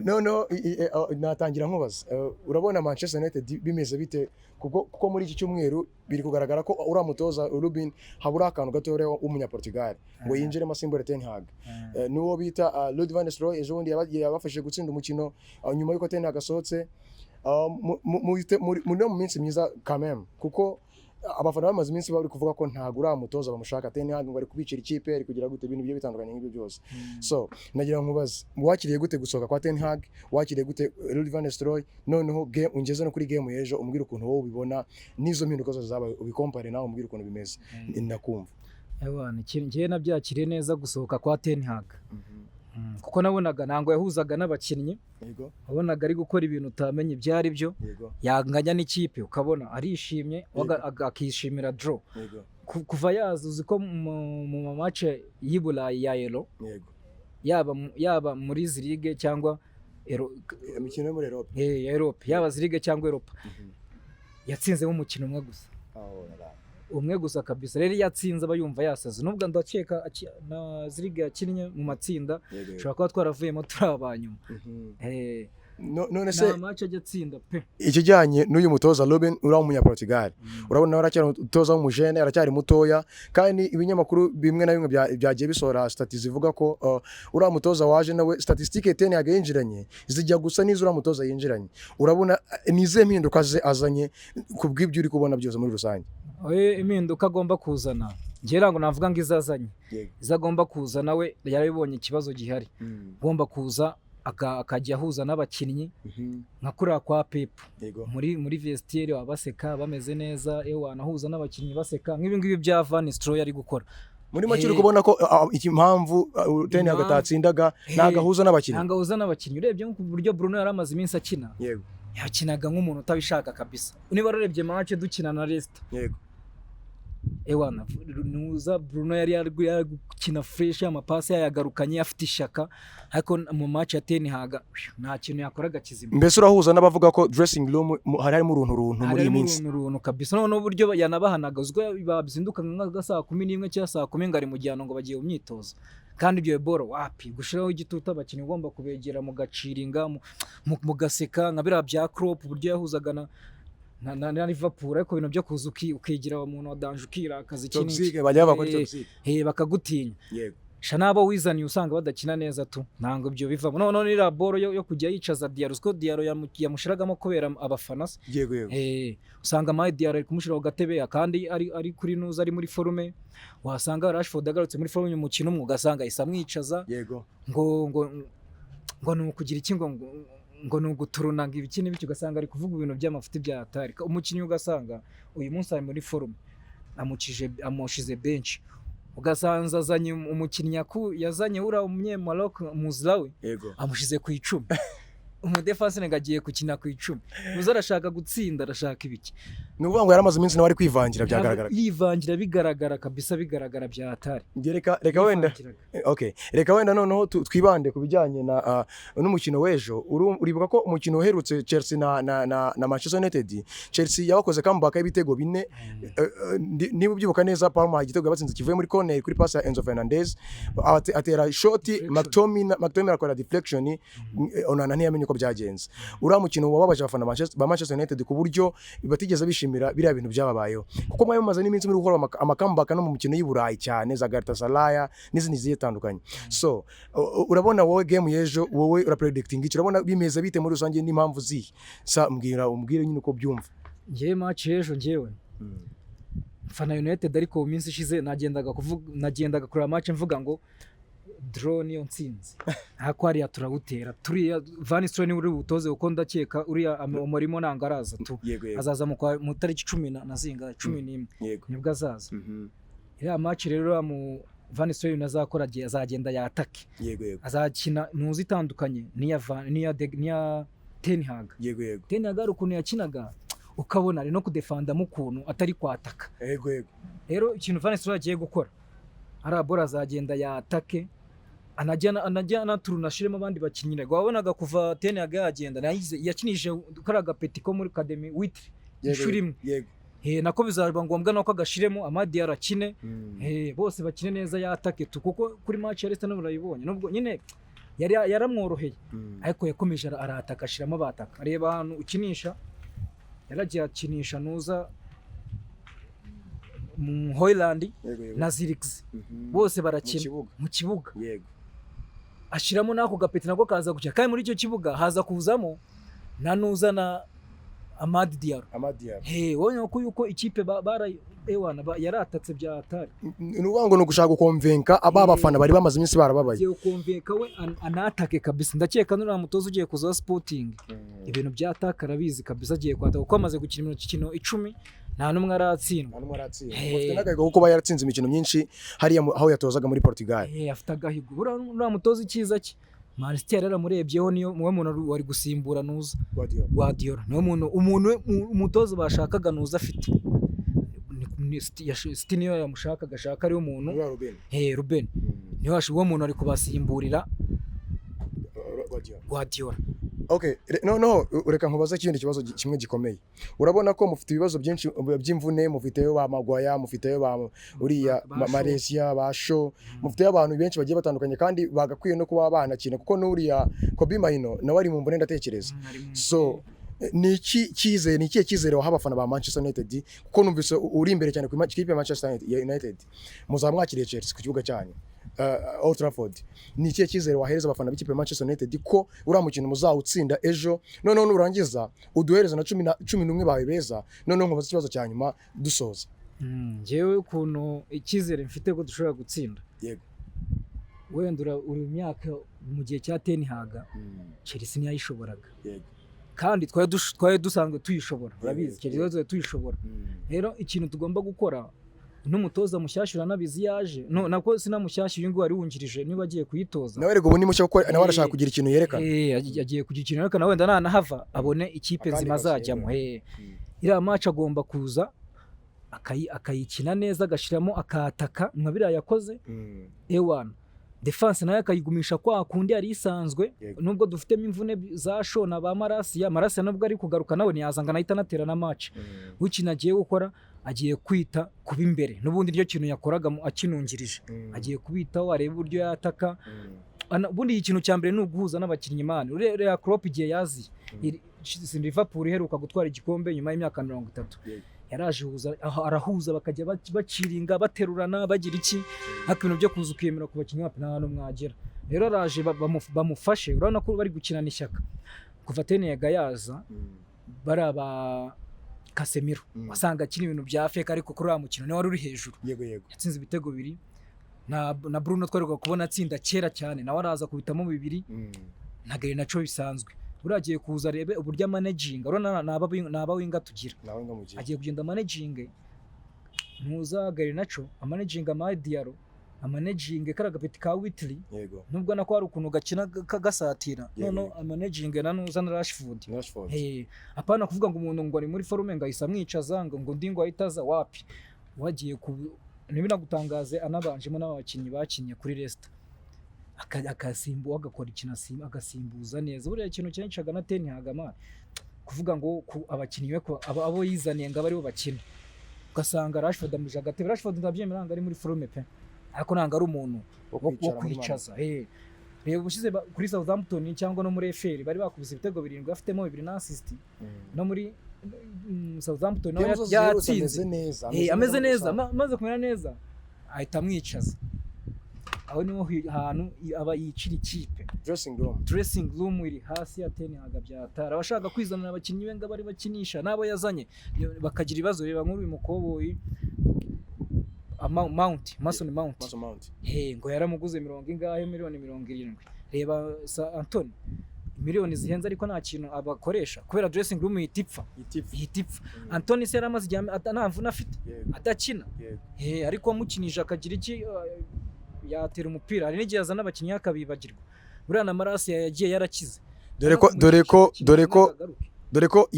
No, natangira nkubaza, urabona Manchester United bimeze bite? Kuko muri iki cyumweru biri kugaragara ko uriya mutoza Ruben habura akantu gatoya w'umunyaportugal ngo yinjiremo asimbure Ten Hag. N'uwo bita Ruud van Nistelrooy ejo bundi yabafashije gutsinda umukino nyuma y'uko Ten Hag asohotse. Muri mu minsi myiza kameme, kuko abafana bamaze iminsi bari kuvuga ko ntago uriya mutoza bamushaka. Ten Hag ngo ari kubicira ikipe, ari kugira gute ibintu bigiye bitandukanye nk'ibyo byose. So nagira ngo nkubaze, wakiriye gute gusohoka kwa Ten Hag? Wakiriye gute Ruud van Nistelrooy? Noneho ungeze no kuri game y'ejo, umbwira ukuntu wowe ubibona n'izo mpinduka zose zabaye, ubikompare nawe umbwira ukuntu bimeze. Ndakumva. Ngiye nabyakiriye neza gusohoka kwa Ten Hag. Kuko nabonaga ntango yahuzaga n'abakinnyi, wabonaga ari gukora ibintu utamenye byari byo, yanganya n'ikipe ukabona arishimye, akishimira draw. Kuva yazuze ko mu match y'Iburayi ya Euro, yaba muri Zirige cyangwa imikino yo muri Europe, Europe, yaba Zirige cyangwa Europe, yatsinze mu mukino umwe gusa kabisa. Rero yatsinze abayumva yasaze, nubwo ndakeka na Zirige yakinnye mu matsinda, ushobora kuba twaravuyemo turi abanyuma. None se match ajyatsinda pe. Ikijyanye n'uyu mutoza Ruben uri umunyaportugal, urabona aracyari umutoza w'umujene, aracyari mutoya, kandi ibinyamakuru bimwe na bimwe byagiye bisohora statistics zivuga ko uri mutoza waje nawe statistique Ten Hag yinjiranye zijya gusa n'izo uri mutoza yinjiranye. Urabona nize mpinduka azanye kubw'ibyo uri kubona byose muri rusange? Impinduka agomba kuzana, ngira ngo navuga ngo izazanye, izagomba kuzana we yarabibonye ikibazo gihari. Agomba kuza akajya ahuza n'abakinnyi nka kuriya kwa Pep muri vestiaire wabaseka bameze neza, wanahuza n'abakinnyi baseka nk'ibi ngibi bya Van Nistelrooy ari gukora. Muri make uri kubona ko impamvu Ten Hag atatsindaga nagahuza n'abakinnyi. Urebye nko ku buryo Bruno yari amaze iminsi akina, yakinaga nk'umuntu utabishaka kabisa. Niba urebye match dukina na Leicester, nuza Bruno yari gukina fresh, amapasi yayagarukanye afite ishaka, ariko mu match ya Ten Hag nta kintu yakoraga kizima. Mbese urahuza n'abavuga ko dressing room harimo uruntu muri iyi minsi kabisa. None uburyo yanabahanaga, uzwo babizinduka nka saa 11 cyangwa saa 10 ngari mu gihano ngo bagiye mu myitozo. kandi ibyo boro wapi gushiraho igitutu abakinnyi ugomba kubegera mu gaciringa mu gaseka nka bira bya Klopp buryo yahuzaga na Liverpool ariko ibintu byo kuza ukigira umuntu wadanje ukirakaza ikintu toxic bajya bakora toxic bakagutinya yego sha nabo wizaniye usanga badakina neza tu ntango ibyo bivamo none ni boro yo kujya yicaza Diarra usko Diarra yamushiragamo kubera abafana yego usanga Mai Diarra ari kumushira ku gatebe kandi ari kuri nuza ari muri forume wasanga Rashford agarutse muri forume mu mukino umwe ugasanga isa mwicaza yego ngo nukugira iki ngo nuguturunanga ibikini bityo ugasanga ari kuvuga ibintu by'amafuti bya atari umukinnyi ugasanga uyu munsi ari muri forume amushize bench ugasanza azanye umukinnyi yazanye ura umunyemaroc Muzlawi amushize ku 10 umudefense ngagiye gukina ku 10 muzo arashaka gutsinda arashaka ibiki nuvuga ngo yaramaze iminsi nawe ari kwivangira byagaragara yivangira bigaragara kabisa bigaragara bya atari reka wenda reka wenda noneho twibande ku bijyanye na n'umukino w'ejo uribuka ko umukino uherutse Chelsea na Manchester United Chelsea yabakoze comeback y'ibitego 4 niba ubyibuka neza Palmer igitego yabatsinze kivuye muri corner kuri pass ya Enzo Fernandez atera shot McTominay akora deflection onana ntiyamenye uko byagenze uriya mukino wababaje abafana ba Manchester United ku buryo batigeze bishimira biriya bintu byababayeho kuko mwayo maze n'iminsi muri gukora amakambaka no mu mukino y'Iburayi cyane za Galatasaray n'izindi ziye tandukanye so urabona wowe game y'ejo wowe predicting iki urabona bimeze bite muri rusange n'impamvu zihe sa umbwire nyine uko byumva ngiye match y'ejo ngewe fana United ariko mu minsi ishize nagendaga kuri match mvuga ngo draw niyo ntsinzi hako ari turawutera turiya Van Nistelrooy uri butoze uko ndakeka uriya umurimo nangaraza tu azaza mu tariki 10 na zinga 11 nibwo azaza iriya match rero mu Van Nistelrooy nazakora azagenda yatake azakina ntuzi itandukanye niya Ten Hag Ten Hag ukuntu yakinaga ukabona ari no kudefanda mu kuntu atari kwataka rero ikintu Van Nistelrooy agiye gukora arabora azagenda yatake anajyana turunashiremo abandi bakinnyi wabonaga kuva Ten Hag yagenda yakinije karaga peti ko muri academy witri ishuri nako bizaba ngombwa nako agashiremo Amadi arakine bose bakine neza yatake kuko kuri match ya Leicester n'urayibonye nubwo nyine yaramworoheye ariko yakomeje arataka ashiramo abataka areba hano ukinisha yaragiye akinisha nuza mu Hoyland na Zirix bose barakina mu kibuga ashiramo nako gapeti nako kaza gukina kandi muri icyo kibuga haza kuzamo nanuza na Amadi Diarra wonye ko yuko ikipe yaratatse bya atari nubango no gushaka gukonvenka abafana bari bamaze iminsi barababaye je konvenka we anatake kabisa ndakeka nura mutoza ugiye kuza Sporting ibintu bya ataka arabizi kabisa agiye kwata uko amaze gukina imikino 10 nta numwe aratsindwa bafite nagahigo kuko yaratsinze imikino myinshi hariya aho yatozaga muri Portugal afite agahigo ura mutoza ikiza ki Manchester yaramurebyeho niyo muwe muntu wari gusimbura nuza Guardiola niyo muntu umutoza bashakaga nuza afite niyo yamushaka gashaka ari umuntu Ruben niyo ashubwo umuntu ari kubasimburira Guardiola no ureka nkubaza ikindi kibazo kimwe gikomeye urabona ko mufite ibibazo byinshi by'imvune mufiteyo ba Magwaya mufiteyo ba uriya Malaysia basho mufiteyo abantu benshi bagiye batandukanye kandi bagakwiye no kuba banakina kuko n'uriya Kobe Mahino nawe ari mu mbone ndatekereza so niki cyizere waha abafana ba Manchester United kuko numvise uri imbere cyane ku ikipe ya Manchester United muzamwakiriye Chelsea ku kibuga cyanyu Old Trafford niki cyizere wahereza abafana b'ikipe ya Manchester United ko uramukina muzawutsinda ejo noneho nurangiza uduhereza na 11 bawe beza noneho nkubaza ikibazo cya nyuma dusoza ngewe ukuntu icyizere mfite ko dushobora gutsinda yego wendura uri myaka mu gihe cya Ten Hag Chelsea ntiyayishoboraga yego kandi twaye dusanzwe tuyishobora urabizi Chelsea tuyishobora rero ikintu tugomba gukora n'umutoza mushyashira nabizi yaje nako sinamushyashira ngo ari wungirije niba agiye kuyitoza nawe rego ni mushya kuko nawe arashaka kugira ikintu yerekana agiye kugira ikintu yerekana wenda nanahava abone ikipe zimazajyamo ira match agomba kuza akayikina neza agashiramo akataka mwabira yakoze ewana defense nayo akayigumisha kwa kundi ari isanzwe nubwo dufitemo imvune za Shona ba Marasiya nubwo ari kugaruka nawe ntiyazanga nahita natera na match wikinagiye gukora agiye kwita kuba imbere n'ubundi iryo kintu yakoraga akinungirije agiye kubitaho areba uburyo yataka ubundi ikintu cya mbere ni uguhuza n'abakinnyi mani uriya Klopp igihe yazi Liverpool iheruka gutwara igikombe nyuma y'imyaka 30 yaraje arahuza bakajya baciringa baterurana bagira iki ariko ibintu byo kuza ukiyemera ku bakinnyi nta hantu mwagera rero araje bamufashe urabona ko bari gukinana ishyaka kuva Tenega yaza baraba Casemiro wasanga akina ibintu bya fake ariko kuri wa mukino ni wari uri hejuru yatsinze ibitego 2 na Bruno twaruka kubona atsinda kera cyane nawe araza kubitamo 2 na Garnacho bisanzwe uragiye kuza rebe uburyo managing urona naba winga tugira agiye kugenda managing ntuza Garnacho managing Diallo managing karagapeti ka Whitley nubwo nako hari ukuntu gakina kagasatira none managing nanuza na Rashford apana kuvuga ngo umuntu ngo ari muri forume ngahisa mwicaza ngo ndingo ahitaza wapi wagiye ntibinagutangaze anabanjemo n'abakinnyi bakinye kuri Leicester akasimbuza agakora ikintu agasimbuza neza buriya ikintu cyancaga na Ten Hagama kuvuga ngo abakinnyi ko abo yizaniye ngo bari bo bakina ugasanga Rashford amuje agatebe Rashford ndabyemera ngo ari muri forume pe ariko nanga ari umuntu wo kwicaza reba ubushize kuri Southampton cyangwa no muri FL bari bakubise ibitego 7 afitemo 2 na assist no muri Southampton nawe yatsinze ameze neza maze kumera neza ahita amwicaza aho niho hantu aba yicira ikipe dressing room iri hasi ya Ten Hag byatara abashaka kwizanira abakinnyi benga bari bakinisha nabo yazanye bakagira ibibazo reba nk'uyu mukoboyi Mason Mount ngo yaramuguze 70 reba Anthony miliyoni zihenze ariko nta kintu abakoresha kubera dressing room yitipfa Anthony se yaramaze igihe ntamvuna afite adakina ariko amukinisha akagira iki yatera umupira hari n'igihe azana abakinnyi akabibagirwa buriya na Marasi yagiye yarakize dore ko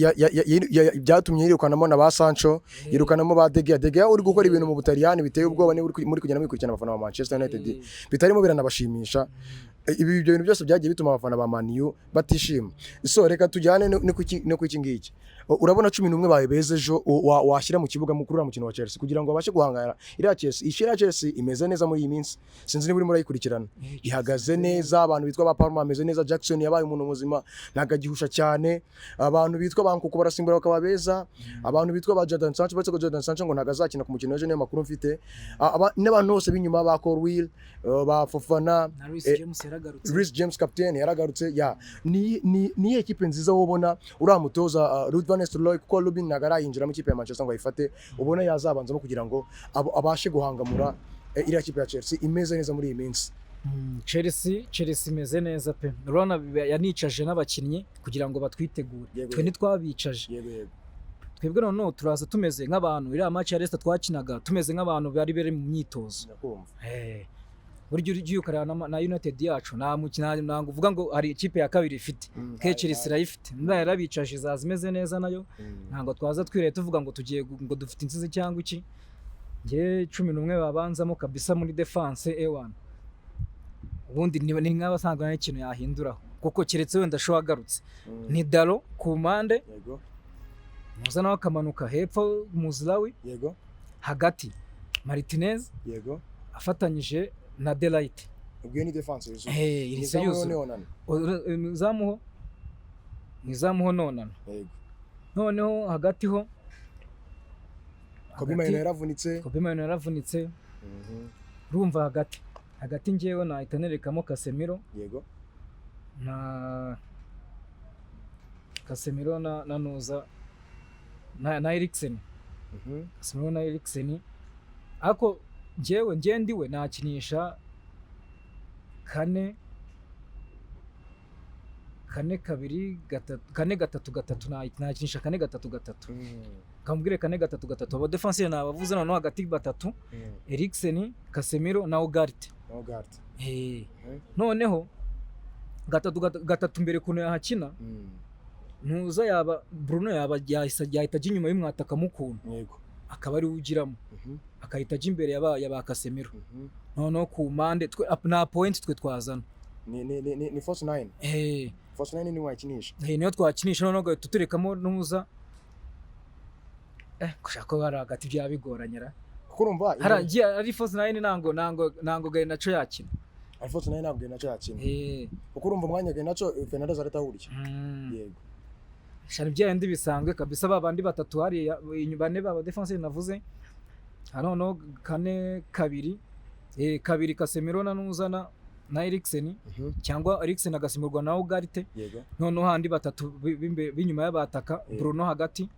byatumye yirukanamo na ba Sancho yirukanamo ba De Gea uri gukora ibintu mu Butaliyani biteye ubwoba muri kugenda mwikurikirana abafana ba Manchester United bitarimo biranabashimisha ibi ibyo bintu byose byagiye bituma abafana ba Man U batishima so reka tujyane no kwiki ngiki urabona 11 bawe bezejo washyira mu kibuga mukuru wa mukino wa Chelsea kugira ngo abashe guhangara iriya Chelsea imeze neza muri iyi minsi sinzi niba uri muri ayikurikirana ihagaze neza abantu bitwa ba Palma ameze neza Jackson yabaye umuntu muzima nagagihusha cyane abantu bitwa bankuko barasimbura bakaba beza abantu bitwa ba Jadon Sancho ngo nagazakina ku mukino w'ejo niyo makuru mfite n'abantu bose binyuma ba Corwil ba Fofana Reece James captain yaragarutse ni equipe nziza wobona uramutoza Ruud van Nistelrooy kuko Robin nagara yinjira mu kipe ya Manchester ngo ayifate ubona yazabanzamo kugira ngo abashe guhangamura iriya kipe ya Chelsea imeze neza muri iyi minsi Chelsea imeze neza pe urabona yanicaje n'abakinnyi kugira ngo batwitegure twe ntitwabicaje twebwe noneho turaza tumeze nk'abantu iriya match ya Leicester twakinaga tumeze nk'abantu bari mu myitozo buryo ugiye ukarana na United yacu nta mukina ntango uvuga ngo hari ikipe ya kabiri ifite Chelsea irayifite nda yarabicaje zazimeze neza nayo ntango twaza twireye tuvuga ngo tugiye ngo dufite insizi cyangwa iki nge 11 babanzamo kabisa muri defense A1 ubundi ni nk'abasanga n'ikintu yahinduraho kuko keretse wenda sho agarutse ni Dalo ku mpande muza nawe akamanuka hepfo Muzlawi hagati Martinez afatanyije na Delight ubwo ni defense yuzo irisa yuzo nizamuho nonana noneho hagati ho Kobe Mayno yaravunitse urumva hagati ngewe nahita nerekamo Casemiro na Casemiro na Noza na Eriksen Casemiro na Eriksen ako ngewe ndiwe nakinisha 4-2-3 nakinisha 4-3-3 kamubwire 4-3-3 aba defensive nabavuze noneho hagati batatu Eriksen Casemiro na Ugarte noneho gatatu mbere kuno yahakina ntuza yaba Bruno yaba yahita inyuma y'umwataka mukuntu akaba ari ugiramo akahita imbere yaba Casemiro noneho ku mpande na point twe twazana ni force 9 force 9 ni wakinisha niyo twakinisha noneho tuturekamo nuza gushaka ko bari hagati byaba bigoranyira kuko urumva haragiye ari force 9 nango gari naco yakina Alphonse nawe ntabwo naco yakina kuko urumva umwanya gari naco Fernandez aratahuriye yego shani byandi bisanzwe kabisa babandi batatu hari bane baba defenseur navuze hano kane kabiri kabiri Casemiro nanuzana na Eriksen cyangwa Eriksen agasimurwa na Ugarte none handi batatu binyuma y'abataka Bruno hagati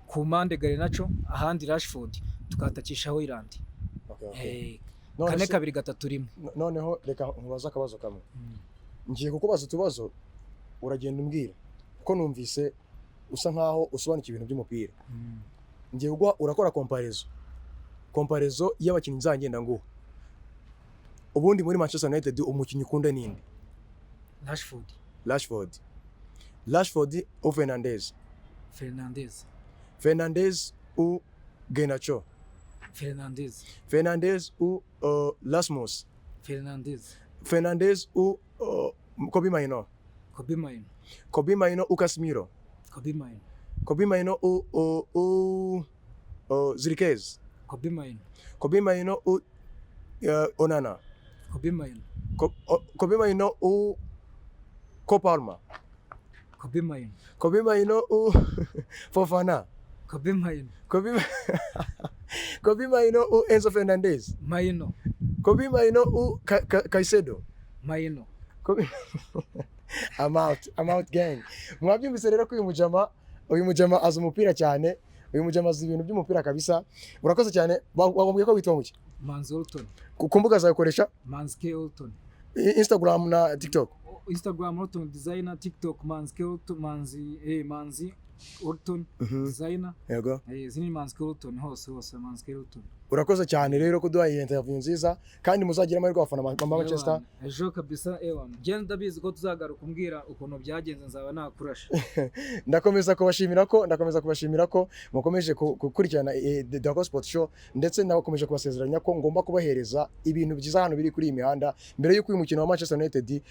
ku mande Garnacho ahandi Rashford tukatakishaho Irandi kane kabiri gatatu rimwe noneho reka nkubaza akabazo kamwe ngiye kukubaza utubazo uragenda umbwira kuko numvise usa nkaho usobanukiye ibintu by'umupira ngiye kugwa urakora comparaison y'abakinnyi nzangenda ngo ubundi muri Manchester United umukinnyi ukunda ninde Rashford ou Fernandez ou Garnacho Fernandez ou Rasmus Fernandez ou Kobe Mainoo ou Casemiro Kobe Mainoo ou Zirkzee Kobe Mainoo ou Onana Kobe Mainoo ou Kopalma Kobe Mainoo ou Fofana Kobe Mainoo ou Enzo Fernandez Kobe Mainoo ou Caicedo I'm out gang. Mwabyumvise rero ko uyu mujama azi umupira cyane, uyu mujama azi ibintu by'umupira kabisa. Urakoze cyane. Wagombye ko witwa muki? Manzi Olton. Ku mbuga zawe ukoresha? Manzi Olton. Instagram na TikTok. Instagram Olton designer, TikTok Manzi Olton, Manzi Olton designer. Yego. Zini Manzi Olton hose Manzi Olton. Urakoze cyane rero kuduha iyi interview nziza kandi muzagira amahirwe abafana ba Manchester. Ejo kabisa genda ndabizi ko tuzagaruka umbwira ukuntu byagenze nzaba nakurasha. Ndakomeza kubashimira ko mukomeje gukurikirana The Sport Show ndetse nabakomeje kubasezeranya ko ngomba kubahereza ibintu byiza hano biri kuri iyi mihanda mbere y'uko uyu mukino wa Manchester United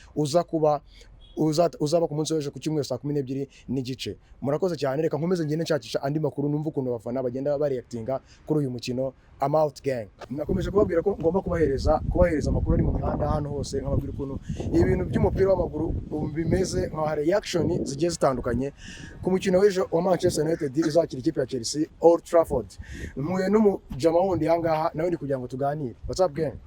uzaba ku munsi w'ejo ku cyumweru saa 12 n'igice. Murakoze cyane, reka nkomeze ngende nshakisha andi makuru numva ukuntu abafana bagenda bareactinga kuri uyu mukino. I'm out gang. Nakomeje kubabwira ko ngomba kubahereza amakuru ari mu mihanda hano hose, nkababwira ukuntu ibintu by'umupira w'amaguru bimeze nka reaction zigiye zitandukanye ku mukino w'ejo wa Manchester United izakira ikipe ya Chelsea Old Trafford. Mpuye n'umujama wundi hangaha nawe ndi kugira ngo tuganire. What's up gang?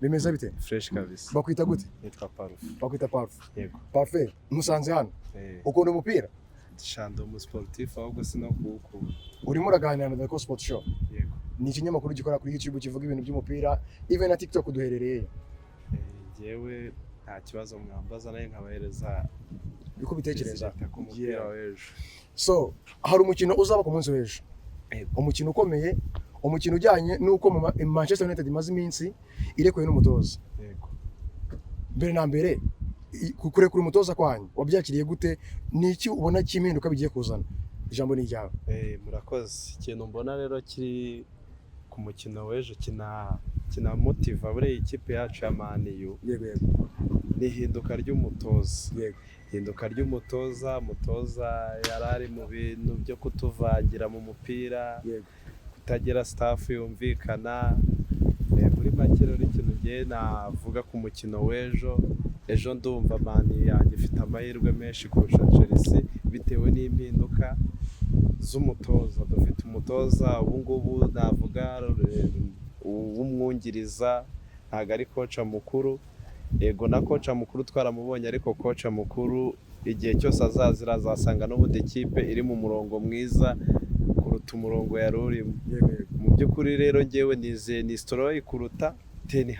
Bimeze bite? Fresh kabisa. Bakwita gute? Nitwa Parf. Bakwita Parf. Yego. Parfait. Musanze hano. Ukunda umupira? Shando mu sportif ahubwo sino kuko. Urimo uraganira na The Sport Show. Yego. Ni ikinyamakuru gikora kuri YouTube kivuga ibintu by'umupira, even na TikTok duherereye. Jewe nta kibazo mwambaza naye nkabahereza biko bitekereza ku mupira w'ejo. So, hari umukino uzaba ku munsi w'ejo. Umukino ukomeye, umukino ujyanye nuko Manchester United imaze iminsi irekuye n'umutoza. Yego. Mbere na mbere kurekura umutoza kwanyu wabyakiriye gute? Niki ubona kimpinduka bigiye kuzana? Ijambo ni ryawe. Murakoze. Ikintu mbona rero kiri ku mukino w'ejo kina motiva bure ikipe yacu ya Man U. Yego. Ni hinduka ry'umutoza. Yego. Hinduka ry'umutoza, yarari mu bintu byo kutuvangira mu mupira. Yego. Kutagira staff yumvikana. Muri make rero ikintu ngiye navuga ku mukino w'ejo ndumva Man yanjye ifite amahirwe menshi kurusha Chelsea bitewe n'impinduka z'umutoza. Dufite umutoza ubu ngubu navuga w'umwungiriza, ntago ari koca mukuru. Yego na koca mukuru twaramubonye, ariko koca mukuru igihe cyose azazira azasanga n'ubundi kipe iri mu murongo mwiza kuruta umurongo yarurimo. Mu by'ukuri rero ngewe ni Stroy kuruta Ten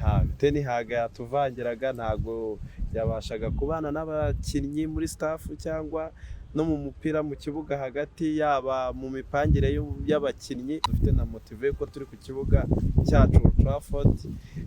Hag yatuvangiraga, ntago yabashaga kubana n'abakinnyi muri staff cyangwa no mu mupira mu kibuga hagati, yaba mu mipangire y'abakinnyi. Dufite na motive ko turi ku kibuga cyacu Old Trafford,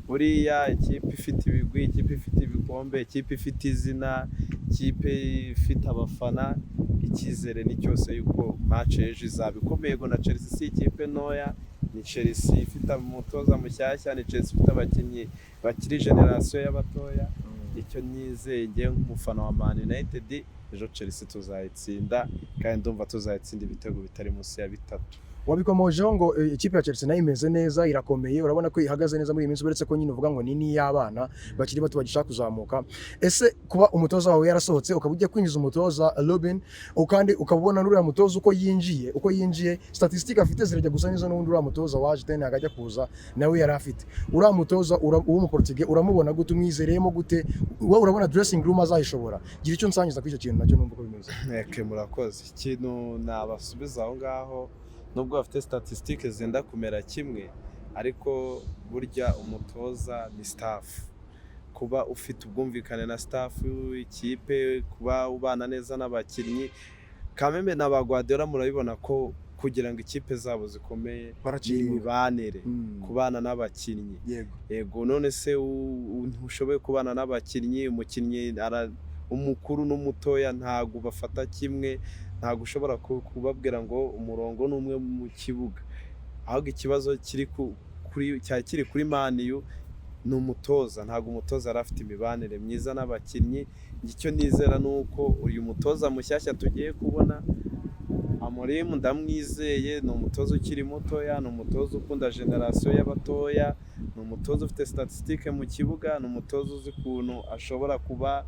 buriya ikipe ifite ibigwi, ikipe ifite ibikombe, ikipe ifite izina, ikipe ifite abafana. Icyizere ni cyose yuko match ejo izaba ikomeye. Na Chelsea si ikipe ntoya, ni Chelsea ifite umutoza mushyashya, ni Chelsea ifite abakinnyi bakiri generation y'abatoya. Icyo nizeye ngiye nk'umufana wa Man United, ejo Chelsea tuzayitsinda kandi ndumva tuzayitsinda ibitego bitari munsi ya 3. wabikomojeho ngo ikipe ya Chelsea nayo imeze neza irakomeye urabona ko ihagaze neza muri iyi minsi uretse ko nyine uvuga ngo ni y'abana bakiri bato bagishaka kuzamuka ese kuba umutoza wawe yarasohotse ukaba ugiye kwinjiza umutoza Robin ukandi ukabona n'uriya mutoza uko yinjiye statistique afite zirajya gusa n'izo n'undi uriya mutoza waje tene akajya kuza nawe yari afite uriya mutoza w'umuportugais uramubona gute umwizereyemo gute wowe urabona dressing room azayishobora gira icyo nsangiza kuri icyo kintu nacyo numva ko bimeze murakoze ikintu nabasubiza aho ngaho nubwo bafite statistique zenda kumera kimwe ariko burya umutoza ni staff kuba ufite ubwumvikane na staff ikipe kuba ubana neza n'abakinnyi kameme n'abagwadera murabibona ko kugira ngo ikipe zabo zikomeye imibanire kubana n'abakinnyi yego none se ntushoboye kubana n'abakinnyi umukinnyi umukuru n'umutoya ntago bafata kimwe ntago ushobora kubabwira ngo umurongo n'umwe mu kibuga ahubwo ikibazo kiri kuri maniyu ni umutoza ntago umutoza yari afite imibanire myiza n'abakinnyi icyo nizera ni uko uyu mutoza mushyashya tugiye kubona Amorim ndamwizeye ni umutoza ukiri mutoya ni umutoza ukunda generasiyo y'abatoya ni umutoza ufite statistique mu kibuga ni umutoza uzi ukuntu ashobora kuba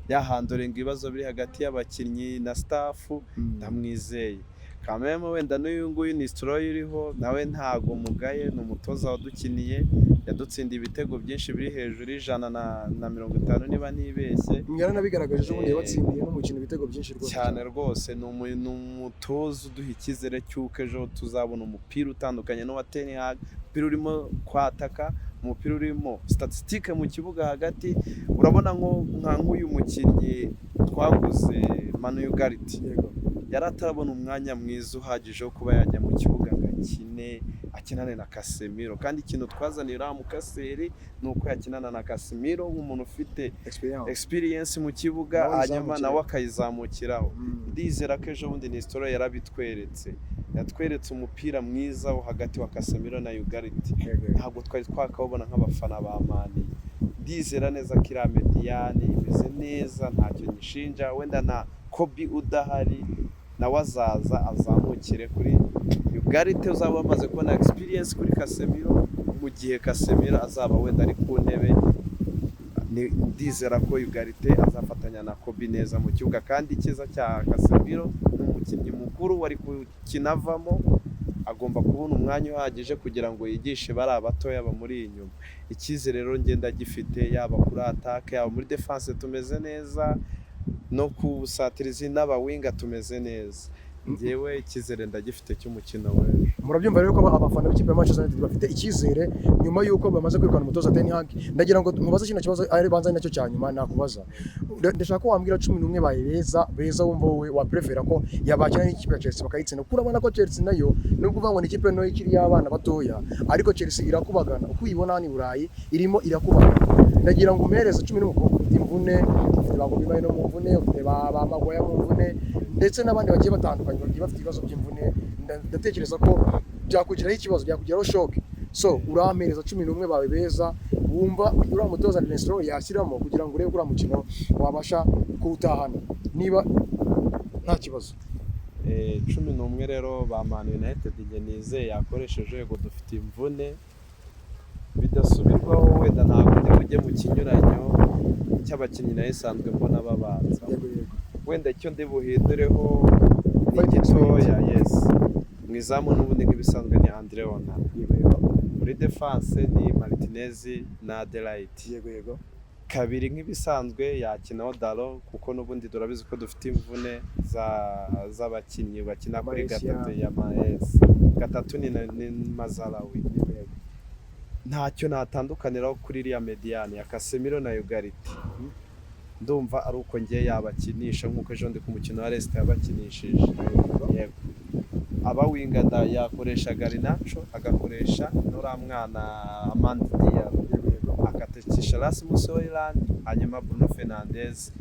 yahandurenga ibibazo biri hagati y'abakinnyi na staff ndamwizeye kameme wenda n'uyu nguyu ni story iriho nawe ntago mugaye ni umutoza wadukiniye yadutsindiye ibitego byinshi biri hejuru y'ijana niba nibeshye yaranabigaragaje ejo bundi yabatsindiye n'umukino ibitego byinshi rwose cyane rwose ni umutoza uduha icyizere cy'uko ejo tuzabona umupira utandukanye n'uwa Ten Hag umupira urimo kwataka umupira urimo statistique mu kibuga hagati urabona nk'uyu mukinnyi twaguze Manu Garity yari atarabona umwanya mwiza uhagije wo kuba yajya mu kibuga ngo akinane na Casemiro kandi ikintu twazanira mu Kaseri ni uko yakinana na Casemiro nk'umuntu ufite experience mu kibuga hanyuma nawe akayizamukiraho ndizera ko ejo bundi ni story yatweretse umupira mwiza wo hagati wa Casemiro na Garity ntabwo twari twakabona nk'abafana ba Mani ndizera neza ko iriya Mediane imeze neza ntacyo nyishinja wenda na Kobe udahari nawe azamukire kuri Garity uzaba wamaze kubona experience kuri Casemiro mu gihe Casemiro azaba wenda ari ku ntebe ndizera ko Garity azafatanya na Kobe neza mu kibuga kandi icyiza cya Casemiro ni umukinnyi mukuru wari kukinavamo agomba kubona umwanya uhagije kugira ngo yigishe bari abatoya bamuri inyuma icyizere rero ngenda gifite yaba kuri attaque yaba muri defense tumeze neza no kusatiriza n'abawinga tumeze neza ngewe icyizere ndagifite cy'umukino wewe murabyumva rero ko abafana b'ikipe ya Manchester United bafite icyizere nyuma yuko bamaze kwirukana umutoza Ten Hag ndagira ngo mubaze kino kibazo ari banza nacyo cya nyuma nakubaza ndashaka ko wambwira 11 baye beza wumva wowe wa prefer ko yabakina n'ikipe ya Chelsea bakayitsinda kurabona ko Chelsea nayo nubwo uvuga ngo ni ikipe no ikiri y'abana batoya ariko Chelsea irakubagana uko uyibona ni Burayi irimo irakubagana ndagira ngo umereze 11 ufite imvune ufite bagomba no mu mvune ufite ba magoya mu mvune ndetse n'abandi bagiye batandukanye bagiye bafite ibibazo by'imvune ndatekereza ko byakugiraho ikibazo byakugiraho shock so uramereza 11 bawe beza wumva uriya mutoza Nestor yashyiramo kugira ngo urebe uriya mukino wabasha kuwutahana niba nta kibazo 11 rero ba Man United nizeye yakoresheje ngo dufite imvune bidasubirwaho wenda ntabwo ujye mu kinyuranyo cy'abakinnyi nayo isanzwe mbona babanza wenda icyo ndi buhindureho n'igitoya mu izamu n'ubundi nk'ibisanzwe ni Andre Onana muri defense ni Martinez na Adelaide kabiri nk'ibisanzwe yakinaho Dalo kuko n'ubundi turabizi ko dufite imvune z'abakinnyi bakina kuri gatatu ya Maes gatatu ni Mazalawi ntacyo natandukaniraho kuri iriya Mediane ya Casemiro na Garity ndumva ari uko ngiye yabakinisha nk'uko ejo ndi ku mukino wa Leicester yabakinishije yego abawinga yakoresha Garnacho agakoresha n'uriya mwana Amand Diallo akatekisha Rasmus Hojlund hanyuma Bruno Fernandes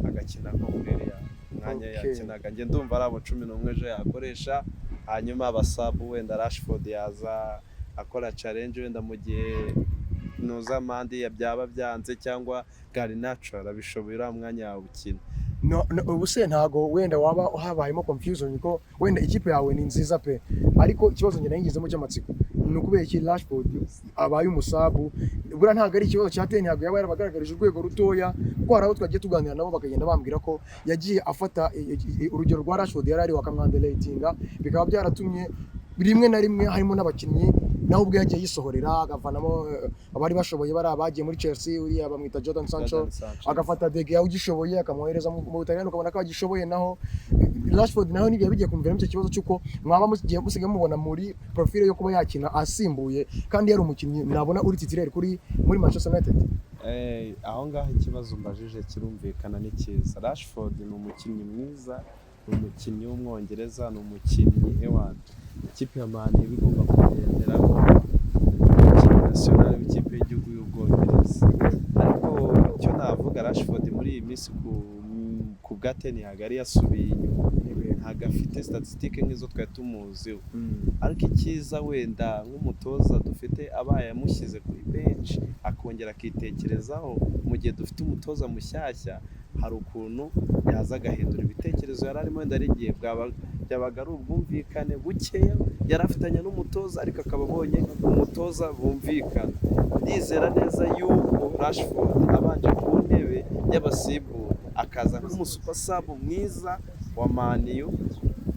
agakina nko muri iriya mwanya yakinaga njye ndumva ari abo 11 ejo yakoresha hanyuma abasabu wenda Rashford yaza akora challenge wenda mu gihe nuza mandi ya byaba byanze cyangwa Garnacho arabishobora mwanya yawe ukina ubuse ntago wenda waba habayemo confusion ko wenda ikipe yawe ni nziza pe ariko ikibazo njye nangizemo cy'amatsiko ni ukubera iki Rashford abaye umusabu bura ntago ari ikibazo cya Ten Hag yaba yarabagaragarije urwego rutoya kuko hari aho twagiye tuganira nabo bakagenda bambwira ko yagiye afata urugero rwa Rashford yari ari wakamwandelatinga bikaba byaratumye rimwe na rimwe harimo n'abakinnyi naho ubwo yagiye yisohorera agavanamo abari bashoboye bari abagiye muri Chelsea uriya bamwita Jadon Sancho agafata De Gea ugishoboye akamwohereza mu Butaliyani ukabona ko agishoboye naho Rashford naho nibyo yabigiye kumvira icyo kibazo cyuko mwaba musigaye mubona muri profile yo kuba yakina asimbuye kandi yari umukinnyi nabona uri titulaire muri Manchester United. Aho ngaho ikibazo mbajije kirumvikana ni cyiza. Rashford ni umukinnyi mwiza, ni umukinnyi w'umwongereza, ni umukinnyi ewan ikipe ya Man bigomba kugenderamo umukinnyi national w'ikipe y'igihugu y'Ubwongereza. Ariko icyo navuga Rashford muri iyi minsi ku bwa Ten Hag yari yasubiye inyuma, ntabwo afite statistique nk'izo twari tumuziho. Ariko icyiza wenda nk'umutoza dufite abaye yamushyize kuri bench akongera akitekerezaho mu gihe dufite umutoza mushyashya, hari ukuntu yaza agahindura ibitekerezo yari arimo wenda ari igihe byabaga ari ubwumvikane bukeya yari afitanye n'umutoza ariko akaba abonye umutoza bumvikana. Ndizera neza yuko Rashford abanje ku ntebe y'abasimbura akaza nk'umusuper sub mwiza wa Man U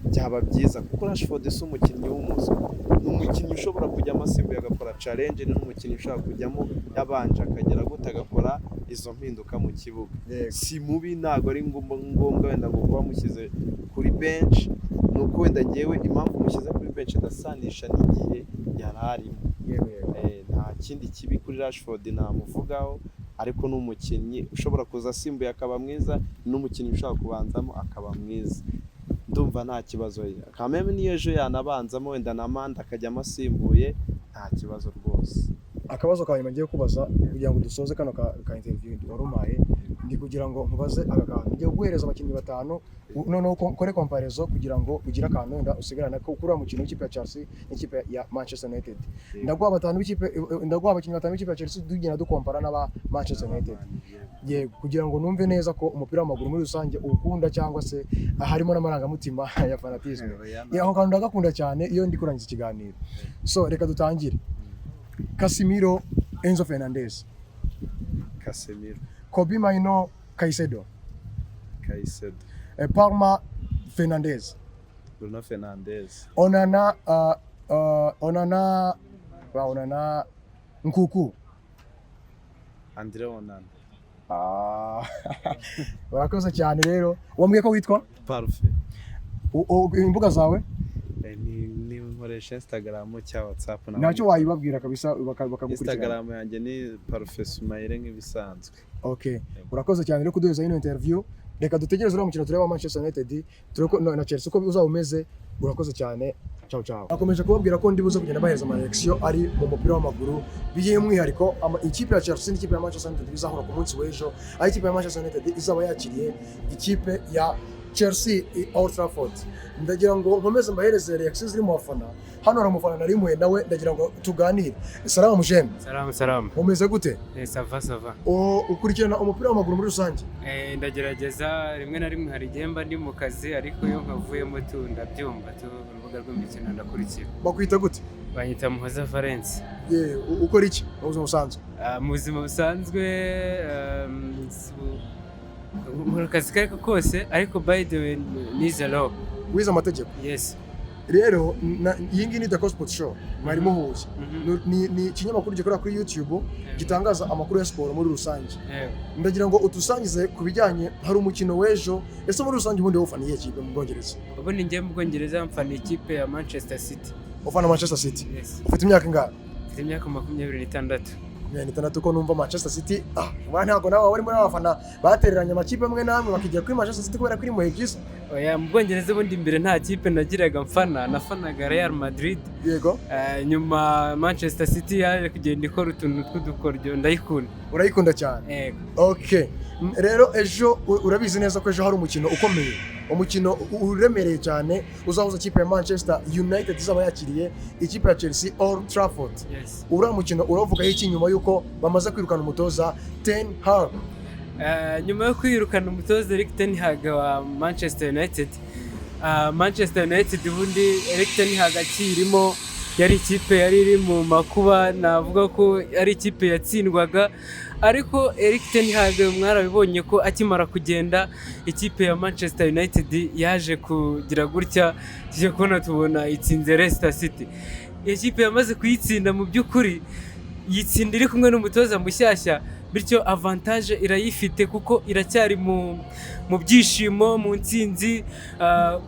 byaba byiza kuko Rashford si umukinnyi w'umuzo, ni umukinnyi ushobora kujyamo asimbuye agakora challenge, ni umukinnyi ushobora kujyamo yabanje akagera gute agakora izo mpinduka mu kibuga. Si mubi ntago ari ngombwa wenda ngo kuba mushyize kuri bench, nuko wenda ngewe impamvu mushyize kuri bench ndasanisha n'igihe yari arimo. Nta kindi kibi kuri Rashford namuvugaho, ariko n'umukinnyi ushobora kuza asimbuye akaba mwiza, n'umukinnyi ushobora kubanzamo akaba mwiza. Ndumva nta kibazo kameme niyo ejo yanabanzamo wenda na Manda akajyamo asimbuye nta kibazo rwose. Akabazo ka nyuma ngiye kubaza kugira ngo dusoze kano ka interview warumaye ndi kugira ngo nkubaze agakantu ngiye guhereza abakinnyi batanu noneho kore comparison kugira ngo ugire akantu wenda usigarana ko kuri umukino w'ikipe ya Chelsea n'ikipe ya Manchester United. Ndaguha abakinnyi batanu b'ikipe ya Chelsea tugenda dukompara n'aba Manchester United. Kugira ngo numve neza ko umupira w'amaguru muri rusange ukunda cyangwa se harimo n'amarangamutima ya fanatisme. Aho kantu ndagakunda cyane iyo ndi kurangiza ikiganiro. So reka dutangire. Casemiro, Enzo Fernandez. Casemiro. Kobe Mainoo, Caicedo. Palma, Fernandez. Bruno Fernandes. Onana, Nkuku. Andre Onana. Urakoze cyane rero. Wambwiye ko witwa? Parfait. Imbuga zawe? Ni nkoresha Instagram cyangwa WhatsApp na. Ntacyo wayibabwira kabisa bakagukurikira. Instagram yanjye ni Parfait Sumaire nk'ibisanzwe. Okay. Urakoze cyane rero kuduheza ino interview. Reka dutegereze uriya mukino tureba Manchester United tureko na Chelsea uko uzaba umeze. Urakoze cyane. Ciao ciao. Nakomeje kubabwira ko ndibuze kugenda baheza amareaction ari mu mupira w'amaguru bigiye umwihariko ikipe ya Chelsea n'ikipe ya Manchester United bizahura ku munsi w'ejo. Aho ikipe ya Manchester United izaba yakiriye ikipe ya Chelsea Old Trafford. Ndagira ngo nkomeze mbahereze reaction ziri mu bafana. Hano hari umufana nari muhe nawe ndagira ngo tuganire. Salamu mujembe. Salamu. Umeze gute? Sava. Ukurikirana umupira w'amaguru muri rusange? Ndagerageza rimwe na rimwe hari igihemba ndi mu kazi ariko iyo nkavuyemo ndabyumva urubuga rw'imikino ndakurikira. Bakwita gute? Banyita Muhoza Valence. Ukora iki mu buzima busanzwe? Mu buzima busanzwe mu kazi kariko kose ariko by the way nize law. Wize amategeko? Yes. Rero iyi ngiyi ni The Gospel Show mwari muhuye. Ni ikinyamakuru gikorera kuri YouTube gitangaza amakuru ya siporo muri rusange. Ndagira ngo utusangize ku bijyanye hari umukino w'ejo ese muri rusange ubundi wofaniye ikipe mu Bwongereza? Ubundi njye mu Bwongereza mfaniye ikipe ya Manchester City. Ufana Manchester City? Yes. Ufite imyaka ingahe? Mfite imyaka 26. Ni tandatu ko numva Manchester City ntabwo nawe wari muri abafana batereranye amakipe amwe namwe bakijya kuri Manchester City kubera kuri muhe byiza. Oya mu Bwongereza bundi imbere nta kipe nagiraga nafanaga Real Madrid. Yego. Nyuma Manchester City yaje kugenda ikora utuntu tw'udukoryo ndayikunda. Urayikunda cyane? Yego. Okay. Rero ejo urabizi neza ko ejo hari umukino ukomeye. Umukino uremereye cyane uzahuza ikipe ya Manchester United izaba yakiriye ikipe ya Chelsea Old Trafford. Yes. Ura mukino uravuga iki nyuma yuko bamaze kwirukana umutoza Ten Hag? nyuma yo kwirukana umutoza Erik ten Hag wa Manchester United, Manchester United ubundi Erik ten Hag akirimo yari ikipe yari iri mu makuba, navuga ko ari ikipe yatsindwaga, ariko Erik ten Hag mwarabibonye ko akimara kugenda ikipe ya Manchester United yaje kugira gutya tuje kubona tubona itsinze Leicester City. Ikipe yamaze kuyitsinda mu by'ukuri yitsinda iri kumwe n'umutoza mushyashya, bityo avantage irayifite kuko iracyari mu byishimo, mu ntsinzi,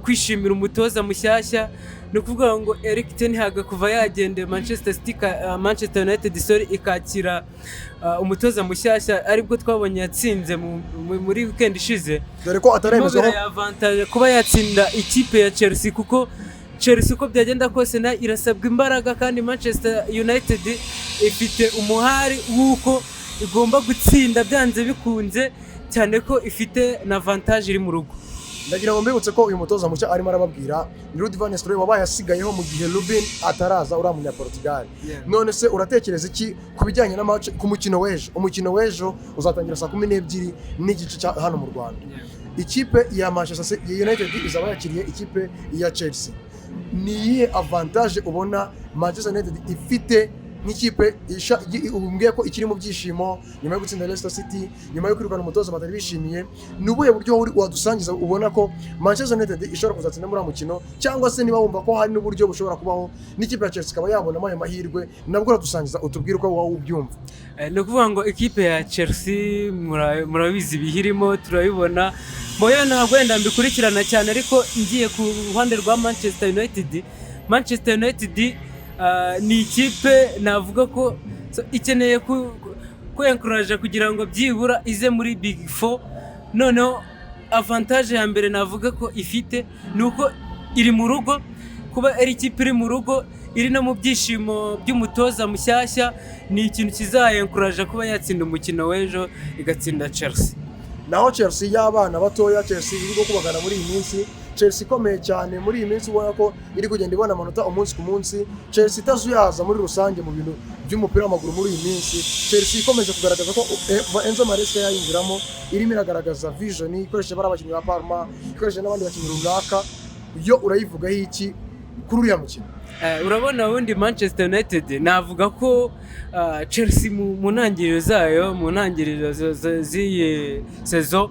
kwishimira umutoza mushyashya. Ni ukuvuga ngo Erik ten Hag kuva yagende Manchester United ikakira umutoza mushyashya, aribwo twabonye yatsinze muri weekend ishize, dore ko ataremezaho avantage kuba yatsinda ikipe ya Chelsea, kuko Chelsea uko byagenda kose na irasabwa imbaraga, kandi Manchester United ifite umuhari w'uko igomba gutsinda byanze bikunze, cyane ko ifite na avantage iri mu rugo. ndagira ngo mbibutse ko uyu mutoza mushya arimo arababwira ni Ruud van Nistelrooy wabaye asigayeho mu gihe Ruben ataraza, uriya munya Portugal. None se uratekereza iki ku bijyanye na match ku mukino w'ejo? Umukino w'ejo uzatangira saa 12 n'igice hano mu Rwanda. Ikipe ya Manchester United izaba yakiriye ikipe ya Chelsea. Ni iyihe avantage ubona Manchester United ifite nk'ikipe umbwiye ko ikiri mu byishimo nyuma yo gutsinda Leicester City, nyuma yo kwirukana umutoza batari bishimiye? Ni ubuhe buryo wadusangiza ubona ko Manchester United ishobora kuzatsinda muri mukino, cyangwa se niba wumva ko hari n'uburyo bushobora kubaho n'ikipe ya Chelsea ikaba yabonamo ayo mahirwe, nabwo uradusangiza utubwire uko wowe ubyumva? Ni ukuvuga ngo ikipe ya Chelsea murabizi bihirimo, turabibona moya ntabwo wenda mbikurikirana cyane, ariko ngiye ku ruhande rwa Manchester United ni ikipe navuga ko ikeneye ku encourage kugira ngo byibura ize muri Big 4. Noneho avantage ya mbere navuga ko ifite ni uko iri mu rugo, kuba ari ikipe iri mu rugo iri no mu byishimo by'umutoza mushyashya, ni ikintu kizaye encourage kuba yatsinda umukino w'ejo igatsinda Chelsea. Naho Chelsea y'abana batoya, Chelsea iri kubagana muri iyi minsi, Chelsea ikomeye cyane muri iyi minsi, ubona ko iri kugenda ibona amanota umunsi ku munsi, Chelsea itazuyaza muri rusange mu bintu by'umupira w'amaguru muri iyi minsi. Chelsea ikomeje kugaragaza ko Enzo Maresca yayinjiramo, irimo iragaragaza vision, ikoresha bara abakinnyi ba Parma, ikoresha n'abandi bakinnyi runaka. Yo urayivugaho iki kuri uriya mukino? Urabona ubundi Manchester United navuga ko Chelsea mu ntangiriro zayo, mu ntangiriro z'iyi saison,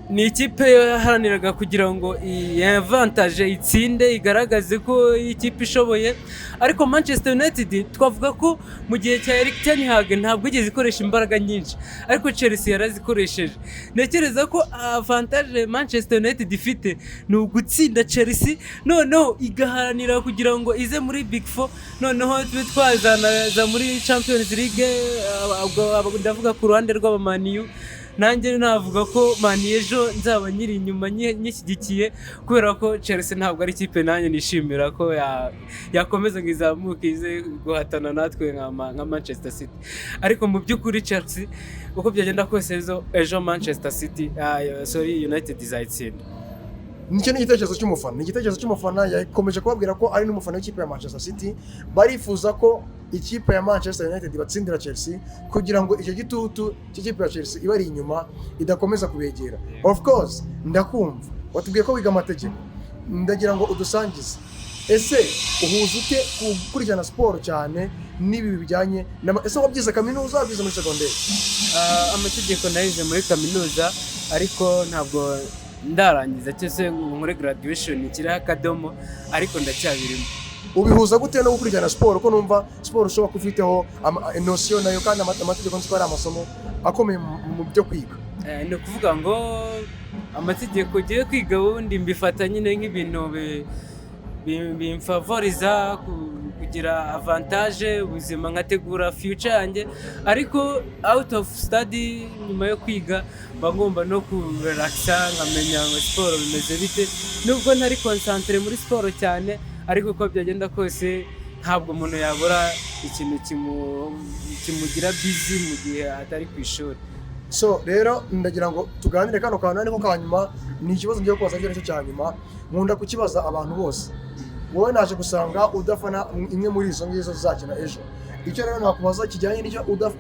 ni ikipe yaharaniraga kugira ngo iyi avantage itsinde, igaragaze ko ikipe ishoboye. Ariko Manchester United twavuga ko mu gihe cya Erik ten Hag ntabwo igeze ikoresha imbaraga nyinshi, ariko Chelsea yarazikoresheje. Ntekereza ko avantage Manchester United ifite ni ugutsinda Chelsea, noneho igaharanira kugira ngo ize muri Big 4, noneho twazana muri Champions League. Ndavuga ku ruhande rw'abamaniyu, nanjye navuga ko mani ejo nzaba nyiri inyuma nyishyigikiye, kubera ko Chelsea ntabwo ari ikipe nanjye nishimira ko yakomeza ngo izamuke ize guhatana natwe nka Manchester City. Ariko mu by'ukuri Chelsea uko byagenda kose ejo Manchester City United izayitsinda. Nicyo ni igitekerezo cy'umufana. Igitekerezo cy'umufana yakomeje kubabwira ko ari n'umufana w'ikipe ya Manchester City, barifuza ko ikipe ya Manchester United batsindira Chelsea kugira ngo icyo gitutu cy'ikipe ya Chelsea ibari inyuma idakomeza kubegera. Of course ndakumva watubwiye ko wiga amategeko, ndagira ngo udusangize, ese uhuza ute gukurikirana siporo cyane n'ibi bijyanye ese wabyize kaminuza, wabyize muri secondaire? Amategeko nayize muri kaminuza, ariko ntabwo ndarangiza cyose muri graduation kiri akadomo, ariko ndacyabirimo. Ubihuza gute no gukurikirana siporo, ko numva siporo ushobora kufiteho notion nayo, kandi amategeko nzi ko ari amasomo akomeye mu byo kwiga? Ni ukuvuga ngo amategeko ugiye kwiga ubundi mbifata nyine nk'ibintu bimfavoriza kugira avantage ubuzima, nkategura future yanjye, ariko out of study nyuma yo kwiga bagomba no kurelaxa, nkamenya ngo siporo bimeze bite, nubwo ntari concentré muri siporo cyane, ariko uko byagenda kose ntabwo umuntu yabura ikintu kimugira busy mu gihe atari ku ishuri. So rero ndagira ngo tuganire kano kantu, ariko kanyuma ni ikibazo ngiye kubaza cyo cya nyuma, nkunda kukibaza abantu bose. Wowe naje gusanga udafana imwe muri izo ngizo zizakina ejo. icyo rero nakubaza kijyanye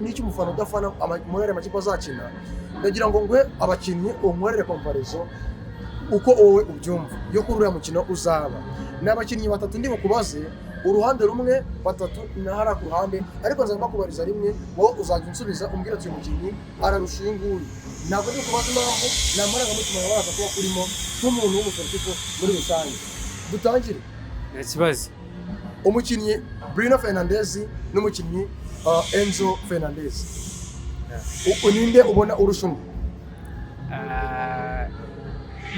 n'icyo umufana udafana muri makipe azakina, ndagira ngo ngwe abakinnyi unkorere comparaison uko wowe ubyumva yo kuri uriya mukino uzaba. Ni abakinnyi batatu ndi bukubaze, uruhande rumwe batatu nahara ku ruhande, ariko nzagomba kubariza rimwe, wowe uzajya unsubiza umbwira ati uyu mukinnyi ararusha uyu nguyu. Ntabwo ndi kubaza impamvu ni amarangamutima yabaza kuba kurimo nk'umuntu w'umusportifu muri rusange. Dutangire. nta kibazo. Umukinnyi Bruno Fernandes n'umukinnyi Enzo Fernandez, ninde ubona urusha undi?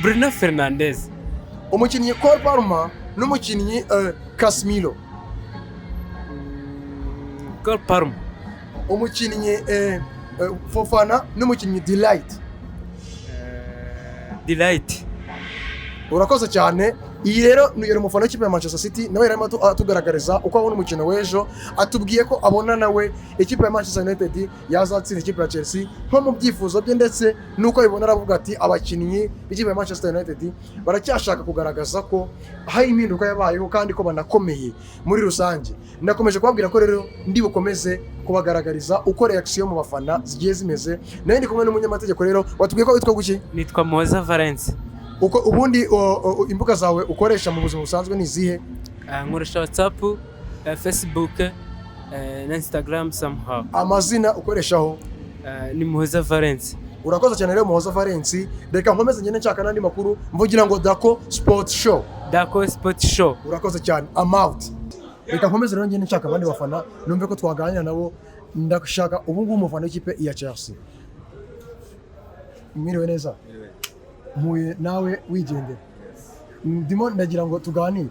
Bruno Fernandes. Umukinnyi Cole Palmer n'umukinnyi Casemiro. Cole Palmer. Umukinnyi Fofana n'umukinnyi Delight. Urakoze cyane. Iyi rero ni umufana w'ikipe ya Manchester City, nawe yarimo atugaragariza uko abona umukino w'ejo, atubwiye ko abona nawe ikipe ya Manchester United yazatsinda ikipe ya Chelsea nko mu byifuzo bye, ndetse nuko bibona aravuga ati abakinnyi b'ikipe ya Manchester United baracyashaka kugaragaza ko hari impinduka yabayeho kandi ko banakomeye muri rusange. Nakomeje kubabwira ko rero ndi bukomeze kubagaragariza uko reaction mu bafana zigiye zimeze. Nawe ndi kumwe n'umunyamategeko rero, watubwiye ko witwa guki? Nitwa Muhoza Valence. Uko ubundi imbuga zawe ukoresha mu buzima busanzwe ni zihe? Nkoresha WhatsApp, Facebook na Instagram somehow. Amazina ukoreshaho? Ni Muhoza Valence. Urakoze cyane rero Muhoza Valence. Reka nkomeze ngene nshaka n'andi makuru mvugira ngo Dako Sport Show. Dako Sport Show. Urakoze cyane. I'm out. Reka nkomeze rero ngene nshaka abandi bafana numve ko twaganira nabo. Ndashaka ubu ngubu umufana w'ikipe ya Chelsea. Mwiriwe neza? Muye nawe wigendera. Ndimo ndagira ngo tuganire.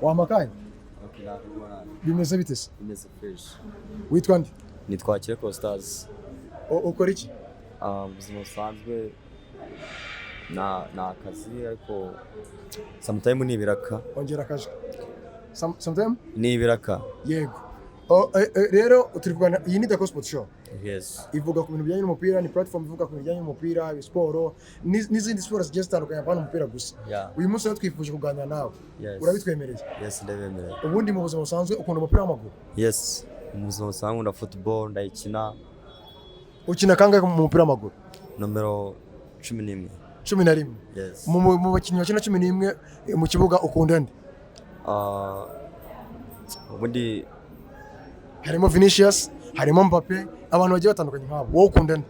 Wamakanye? Okay, bimeze bite se? bimeze fresh. Witwa nde? Nitwa Kireko Stars. Ukora iki? Ubuzima busanzwe na akazi, ariko sometimes ni ibiraka. Ongera akaje. Sometimes Ni ibiraka. Yego. Rero turi kuganira, iyi ni Dako Sport Show. Yes. Ivuga ku bintu bijyanye n'umupira, ni platform ivuga ku bintu bijyanye n'umupira, siporo n'izindi siporo zigiye zitandukanye, apana umupira gusa. Uyu munsi rero twifuje kuganira nawe. Urabitwemereye? Yes, ndabemereye. Ubundi mu buzima busanzwe ukunda umupira w'amaguru? Yes. Mu buzima busanzwe nkunda football, ndayikina. Ukina kangahe mu mupira w'amaguru? Nomero 11. 11. Yes. Mu bakinnyi bakina 11 mu kibuga ukunda nde? Ubundi harimo Vinicius, harimo Mbappe, abantu bagiye batandukanye nk'abo. Wowe ukunda nde?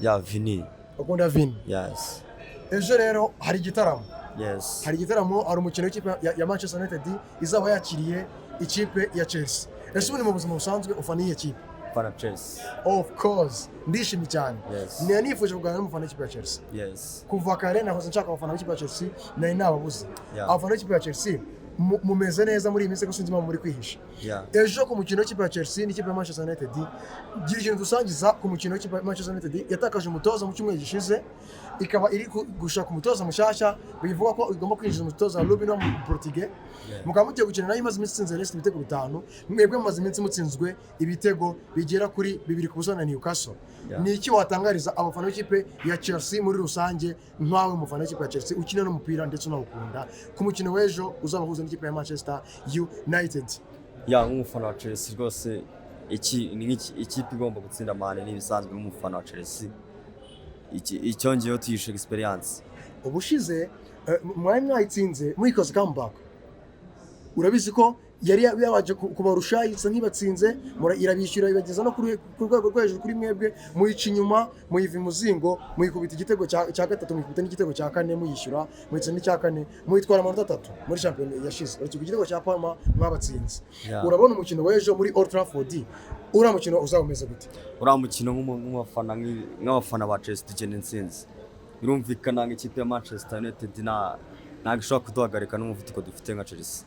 ya Vini. Ukunda Vini? Yes. Ejo rero hari igitaramo. Yes. Hari igitaramo, hari umukino w'ikipe ya Manchester United izaba yakiriye ikipe ya Chelsea. Ese ubundi mu buzima busanzwe ufana iyi kipe? Fana Chelsea. Of course. Ndishimye cyane. Yes. Nifuje kuganira n'umufana w'ikipe ya Chelsea. Yes. Kuva kare nahoze nshaka abafana b'ikipe ya Chelsea, nari nababuze. Yeah. Abafana b'ikipe ya Chelsea mumeze neza muri iyi minsi, ko sinzi impamvu muri kwihisha. Ejo ku mukino w'ikipe ya Chelsea n'ikipe ya Manchester United, gira ikintu dusangiza ku mukino w'ikipe ya Manchester United. Yatakaje umutoza mu cyumweru gishize, ikaba iri gushaka umutoza mushyashya, bivuga ko igomba kwinjiza umutoza Rubino mu Portugal. Mukaba mugiye gukina nayo imaze iminsi itsinze Leicester ibitego 5, mwebwe mumaze iminsi mutsinzwe ibitego bigera kuri 2-0 na Newcastle. Ni iki watangariza abafana b'ikipe ya Chelsea muri rusange, nkawe umufana w'ikipe ya Chelsea ukina n'umupira ndetse unawukunda, ku mukino w'ejo uzabahuza n'ikipe ya Manchester United? Nk'umufana wa Chelsea rwose, ikipe igomba gutsinda mane n'ibisanzwe nk'umufana wa Chelsea. Icyongeyeho tuyishe experience. Ubushize mwari mwayitsinze mwikoze comeback. Urabizi ko yari yabaje kubarusha, isa nkibatsinze, irabishyura ibageza no ku rwego rwo hejuru kuri mwebwe, muyica inyuma, muyiva muzingo, muyikubita igitego cya 3, muyikubita n'igitego cya 4, muyishyura, muyitse n'icya 4, muyitwara amanota 3 muri champion yashize. Uretse igitego cya Parma mwabatsinze. Urabona umukino w'ejo muri Old Trafford, uriya mukino uzawumeze gute? Uriya mukino nk'abafana ba Chelsea dukeneye intsinzi. Birumvikana nk'ikipe ya Manchester United ntabwo ishobora kuduhagarika n'umuvuduko dufite nka Chelsea.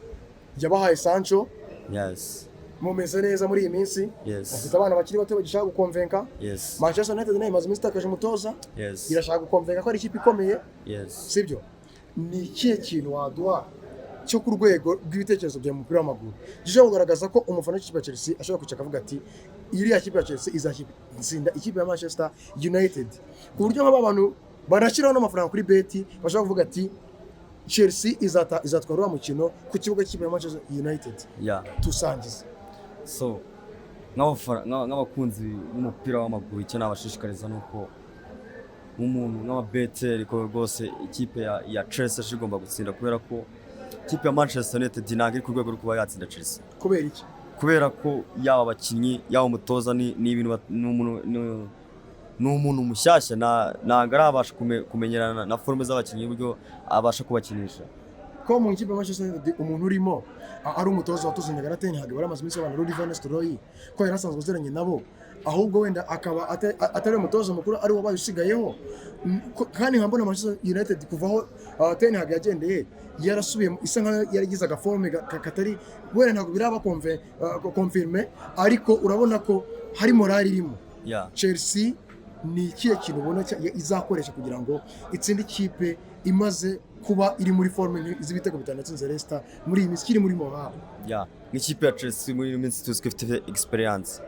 Yabahaye Sancho. Yes. Mumeze neza muri iyi minsi. Yes. Bafite abana bakiri bato bagishaka gukonvenka. Yes. Manchester United nayo imaze iminsi itakaje umutoza. Yes. Irashaka gukonvenka ko ari ikipe ikomeye. Yes. Sibyo? Ni ikihe kintu waduha cyo ku rwego rw'ibitekerezo bya mupira w'amaguru gishobora kugaragaza ko umufana w'ikipe ya Chelsea ashobora kwicara akavuga ati iriya kipe ya Chelsea izatsinda ikipe ya Manchester United, ku buryo nk'aba bantu barashyiraho n'amafaranga kuri beti bashobora kuvuga ati Chelsea izatwara uwo mukino ku kibuga cy'ikipe ya Manchester United? Yeah. Tusangiza. So nk'abakunzi b'umupira w'amaguru icyo nabashishikariza nuko nk'umuntu nk'ababeteri ko rwose ikipe ya Chelsea igomba gutsinda kubera ko ikipe ya Manchester United ntabwo iri ku rwego rwo kuba yatsinda Chelsea. Kubera iki? Kubera ko yaba abakinnyi yaba umutoza ni ibintu n'umuntu mushyashya ntabwo arabasha kumenyerana na forume z'abakinnyi uburyo abasha kubakinisha. Ko mu ikipe ya Manchester United umuntu urimo ari umutoza watuzanye garateni hage baramaze iminsi abantu Rudy Van Nistelrooy ko yarasanzwe azeranye nabo ahubwo wenda akaba atari umutoza mukuru ari wabaye usigayeho kandi nkambona Manchester United kuvaho Ten Hag yagendeye yarasubiye isa nka yaragize agaforme katari wenda ntabwo biraba confirme ariko urabona ko hari morale irimo. Chelsea ni ikihe kintu ubona izakoresha kugira ngo itsinde ikipe imaze kuba iri muri forme z'ibitego bitandatu Leicester muri iyi minsi kiri muri morale? Nk'ikipe ya Chelsea muri iyi minsi tuzi ko ifite experience,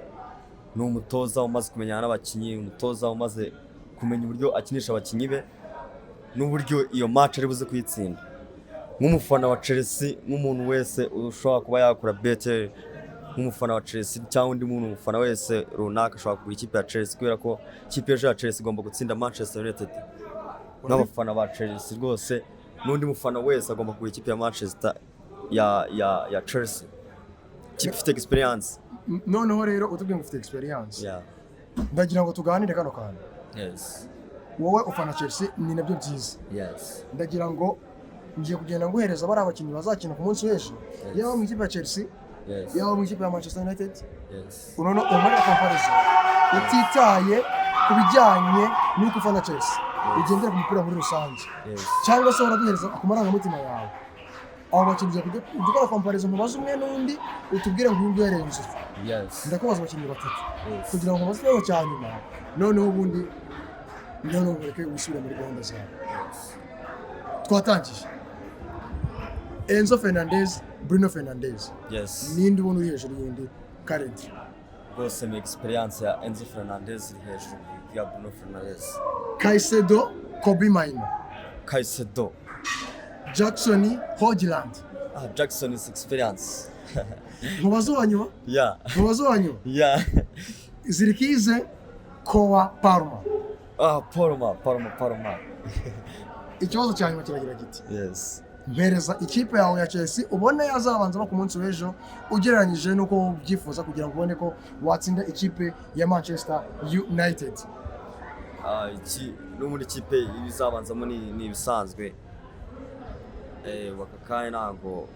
ni umutoza umaze kumenyana n'abakinnyi, umutoza umaze kumenya uburyo akinisha abakinnyi be n'uburyo iyo match ari buze kuyitsinda. Nk'umufana wa Chelsea, nk'umuntu wese ushobora kuba yakora better nk'umufana wa Chelsea cyangwa undi muntu umufana wese runaka ashobora kugura ikipe ya Chelsea kubera ko ikipe ya Chelsea igomba gutsinda Manchester United. N'abafana ba Chelsea rwose n'undi mufana wese agomba kugura ikipe ya Manchester ya Chelsea. Ikipe ifite experience. Noneho rero utubwiye ngo ufite experience. Ndagira ngo tuganire kano kantu. Wowe ufana Chelsea ni nabyo byiza. Ndagira ngo ngiye kugenda nguhereza bari abakinnyi bazakina ku munsi w'ejo. Yaba mu ikipe ya Chelsea, yaba mu ikipe ya Manchester United. Unono umara comparison utitaye kubijyanye n'uko ufana Chelsea. Ugendera ku mupira muri rusange. Cyangwa se uraduhereza akumara mutima yawe. Abo bakinnyi dukora comparison mubaze umwe n'undi utubwire ngo uyu nguyu inzu. Ndakubaza abakinnyi batatu kugira ngo baze cyanyuma noneho ubundi noneho reke usubire muri gahunda zawe. Twatangiye Enzo Fernandez, Bruno Fernandes. Nindi ubona uri hejuru y'undi currently? Bose mu experience ya Enzo Fernandez iri hejuru ya Bruno Fernandes. Caicedo, Kobe Mainoo. Caicedo. Jackson, Hojland. Jackson is experience. Mubazo wanyu? Mubazo wanyu? Zirikize, Kowa, Parma. Parma. Ikibazo cyanyuma kiragira giti. Mpereza ikipe yawe ya Chelsea ubone yazabanza ku munsi w'ejo ugereranyije nuko byifuza kugira ngo ubone ko watsinda ikipe ya Manchester United. No muri ikipe ibizabanzamo ni ibisanzwe. Wakakaye ntabwo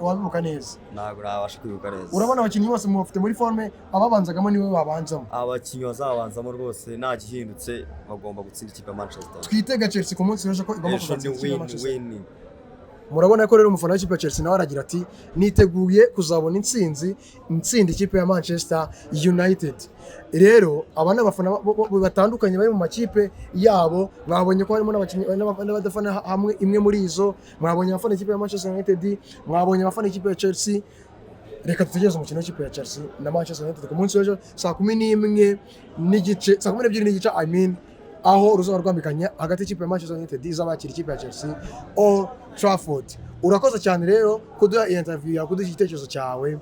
wabibuka neza. Ntabwo nabasha kwibuka neza. Urabona abakinnyi bose mufite muri forme ababanzagamo niwe babanzamo. Abakinnyi bazabanzamo rwose nta gihindutse bagomba gutsinda ikipe ya Manchester. Twitega Chelsea ku munsi w'ejo ko igomba kuzatsinda Manchester. Murabona ko rero umufana w'ikipe ya Chelsea nawe aragira ati niteguye kuzabona intsinda ikipe ya Manchester United. Rero aba n'abafana batandukanye bari mu makipe yabo, mwabonye ko harimo n'abadafana hamwe imwe muri izo, mwabonye abafana ikipe ya Manchester United, mwabonye abafana ikipe ya Chelsea. Reka tutegereze umukino w'ikipe ya Chelsea na Manchester United ku munsi w'ejo saa 11 n'igice, saa 12 n'igice aho ruzaba rwambikanye hagati y'ikipe ya Manchester United izabakira ikipe ya Chelsea Old Trafford. Urakoze cyane rero kuduha interview yawe, kuduha igitekerezo cyawe.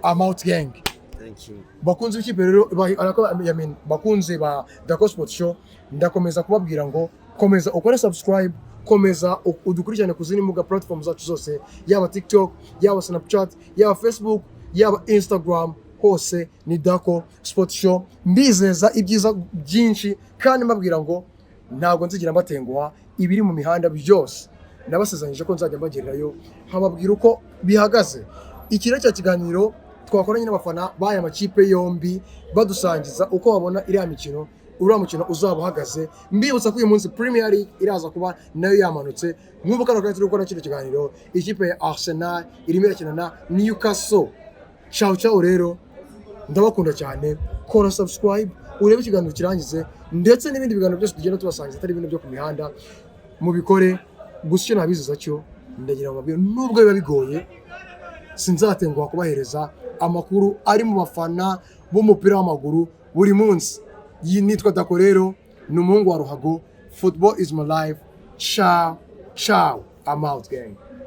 Amount Gang. Thank you. Bakunze ikipe rero bakunze ba Dako Sport Show, ndakomeza kubabwira ngo komeza ukore subscribe, komeza udukurikirane ku zindi mbuga platform zacu zose, yaba TikTok, yaba Snapchat, yaba Facebook, yaba Instagram, hose ni Dako Sport Show. Mbizeza ibyiza byinshi kandi mbabwira ngo ntabwo nzigira mbatenguha ibiri mu mihanda byose. Nabasezeranyije ko nzajya mbagererayo nkababwira uko bihagaze. Ikiro cya kiganiro twakoranye n'abafana baya makipe yombi badusangiza uko babona iriya mikino, uriya mukino uzaba uhagaze. Mbibutsa ko uyu munsi Premier League iraza kuba nayo yamanutse. Nk'ubu kano kanya turi gukora kino kiganiro, ikipe ya Arsenal irimo irakina na Newcastle. Ciao rero, ndabakunda cyane. Kora subscribe urebe ikiganiro kirangize, ndetse n'ibindi biganiro byose tugenda tubasangiza atari ibintu byo ku mihanda mubikore. Gusa icyo nabizuza cyo ndagira ngo babwire, nubwo biba bigoye sinzatenguha kubahereza amakuru ari mu bafana b'umupira w'amaguru buri munsi. Iyi nitwa Dako rero, ni umuhungu wa Ruhago. Football is my life. Ciao. I'm out, gang.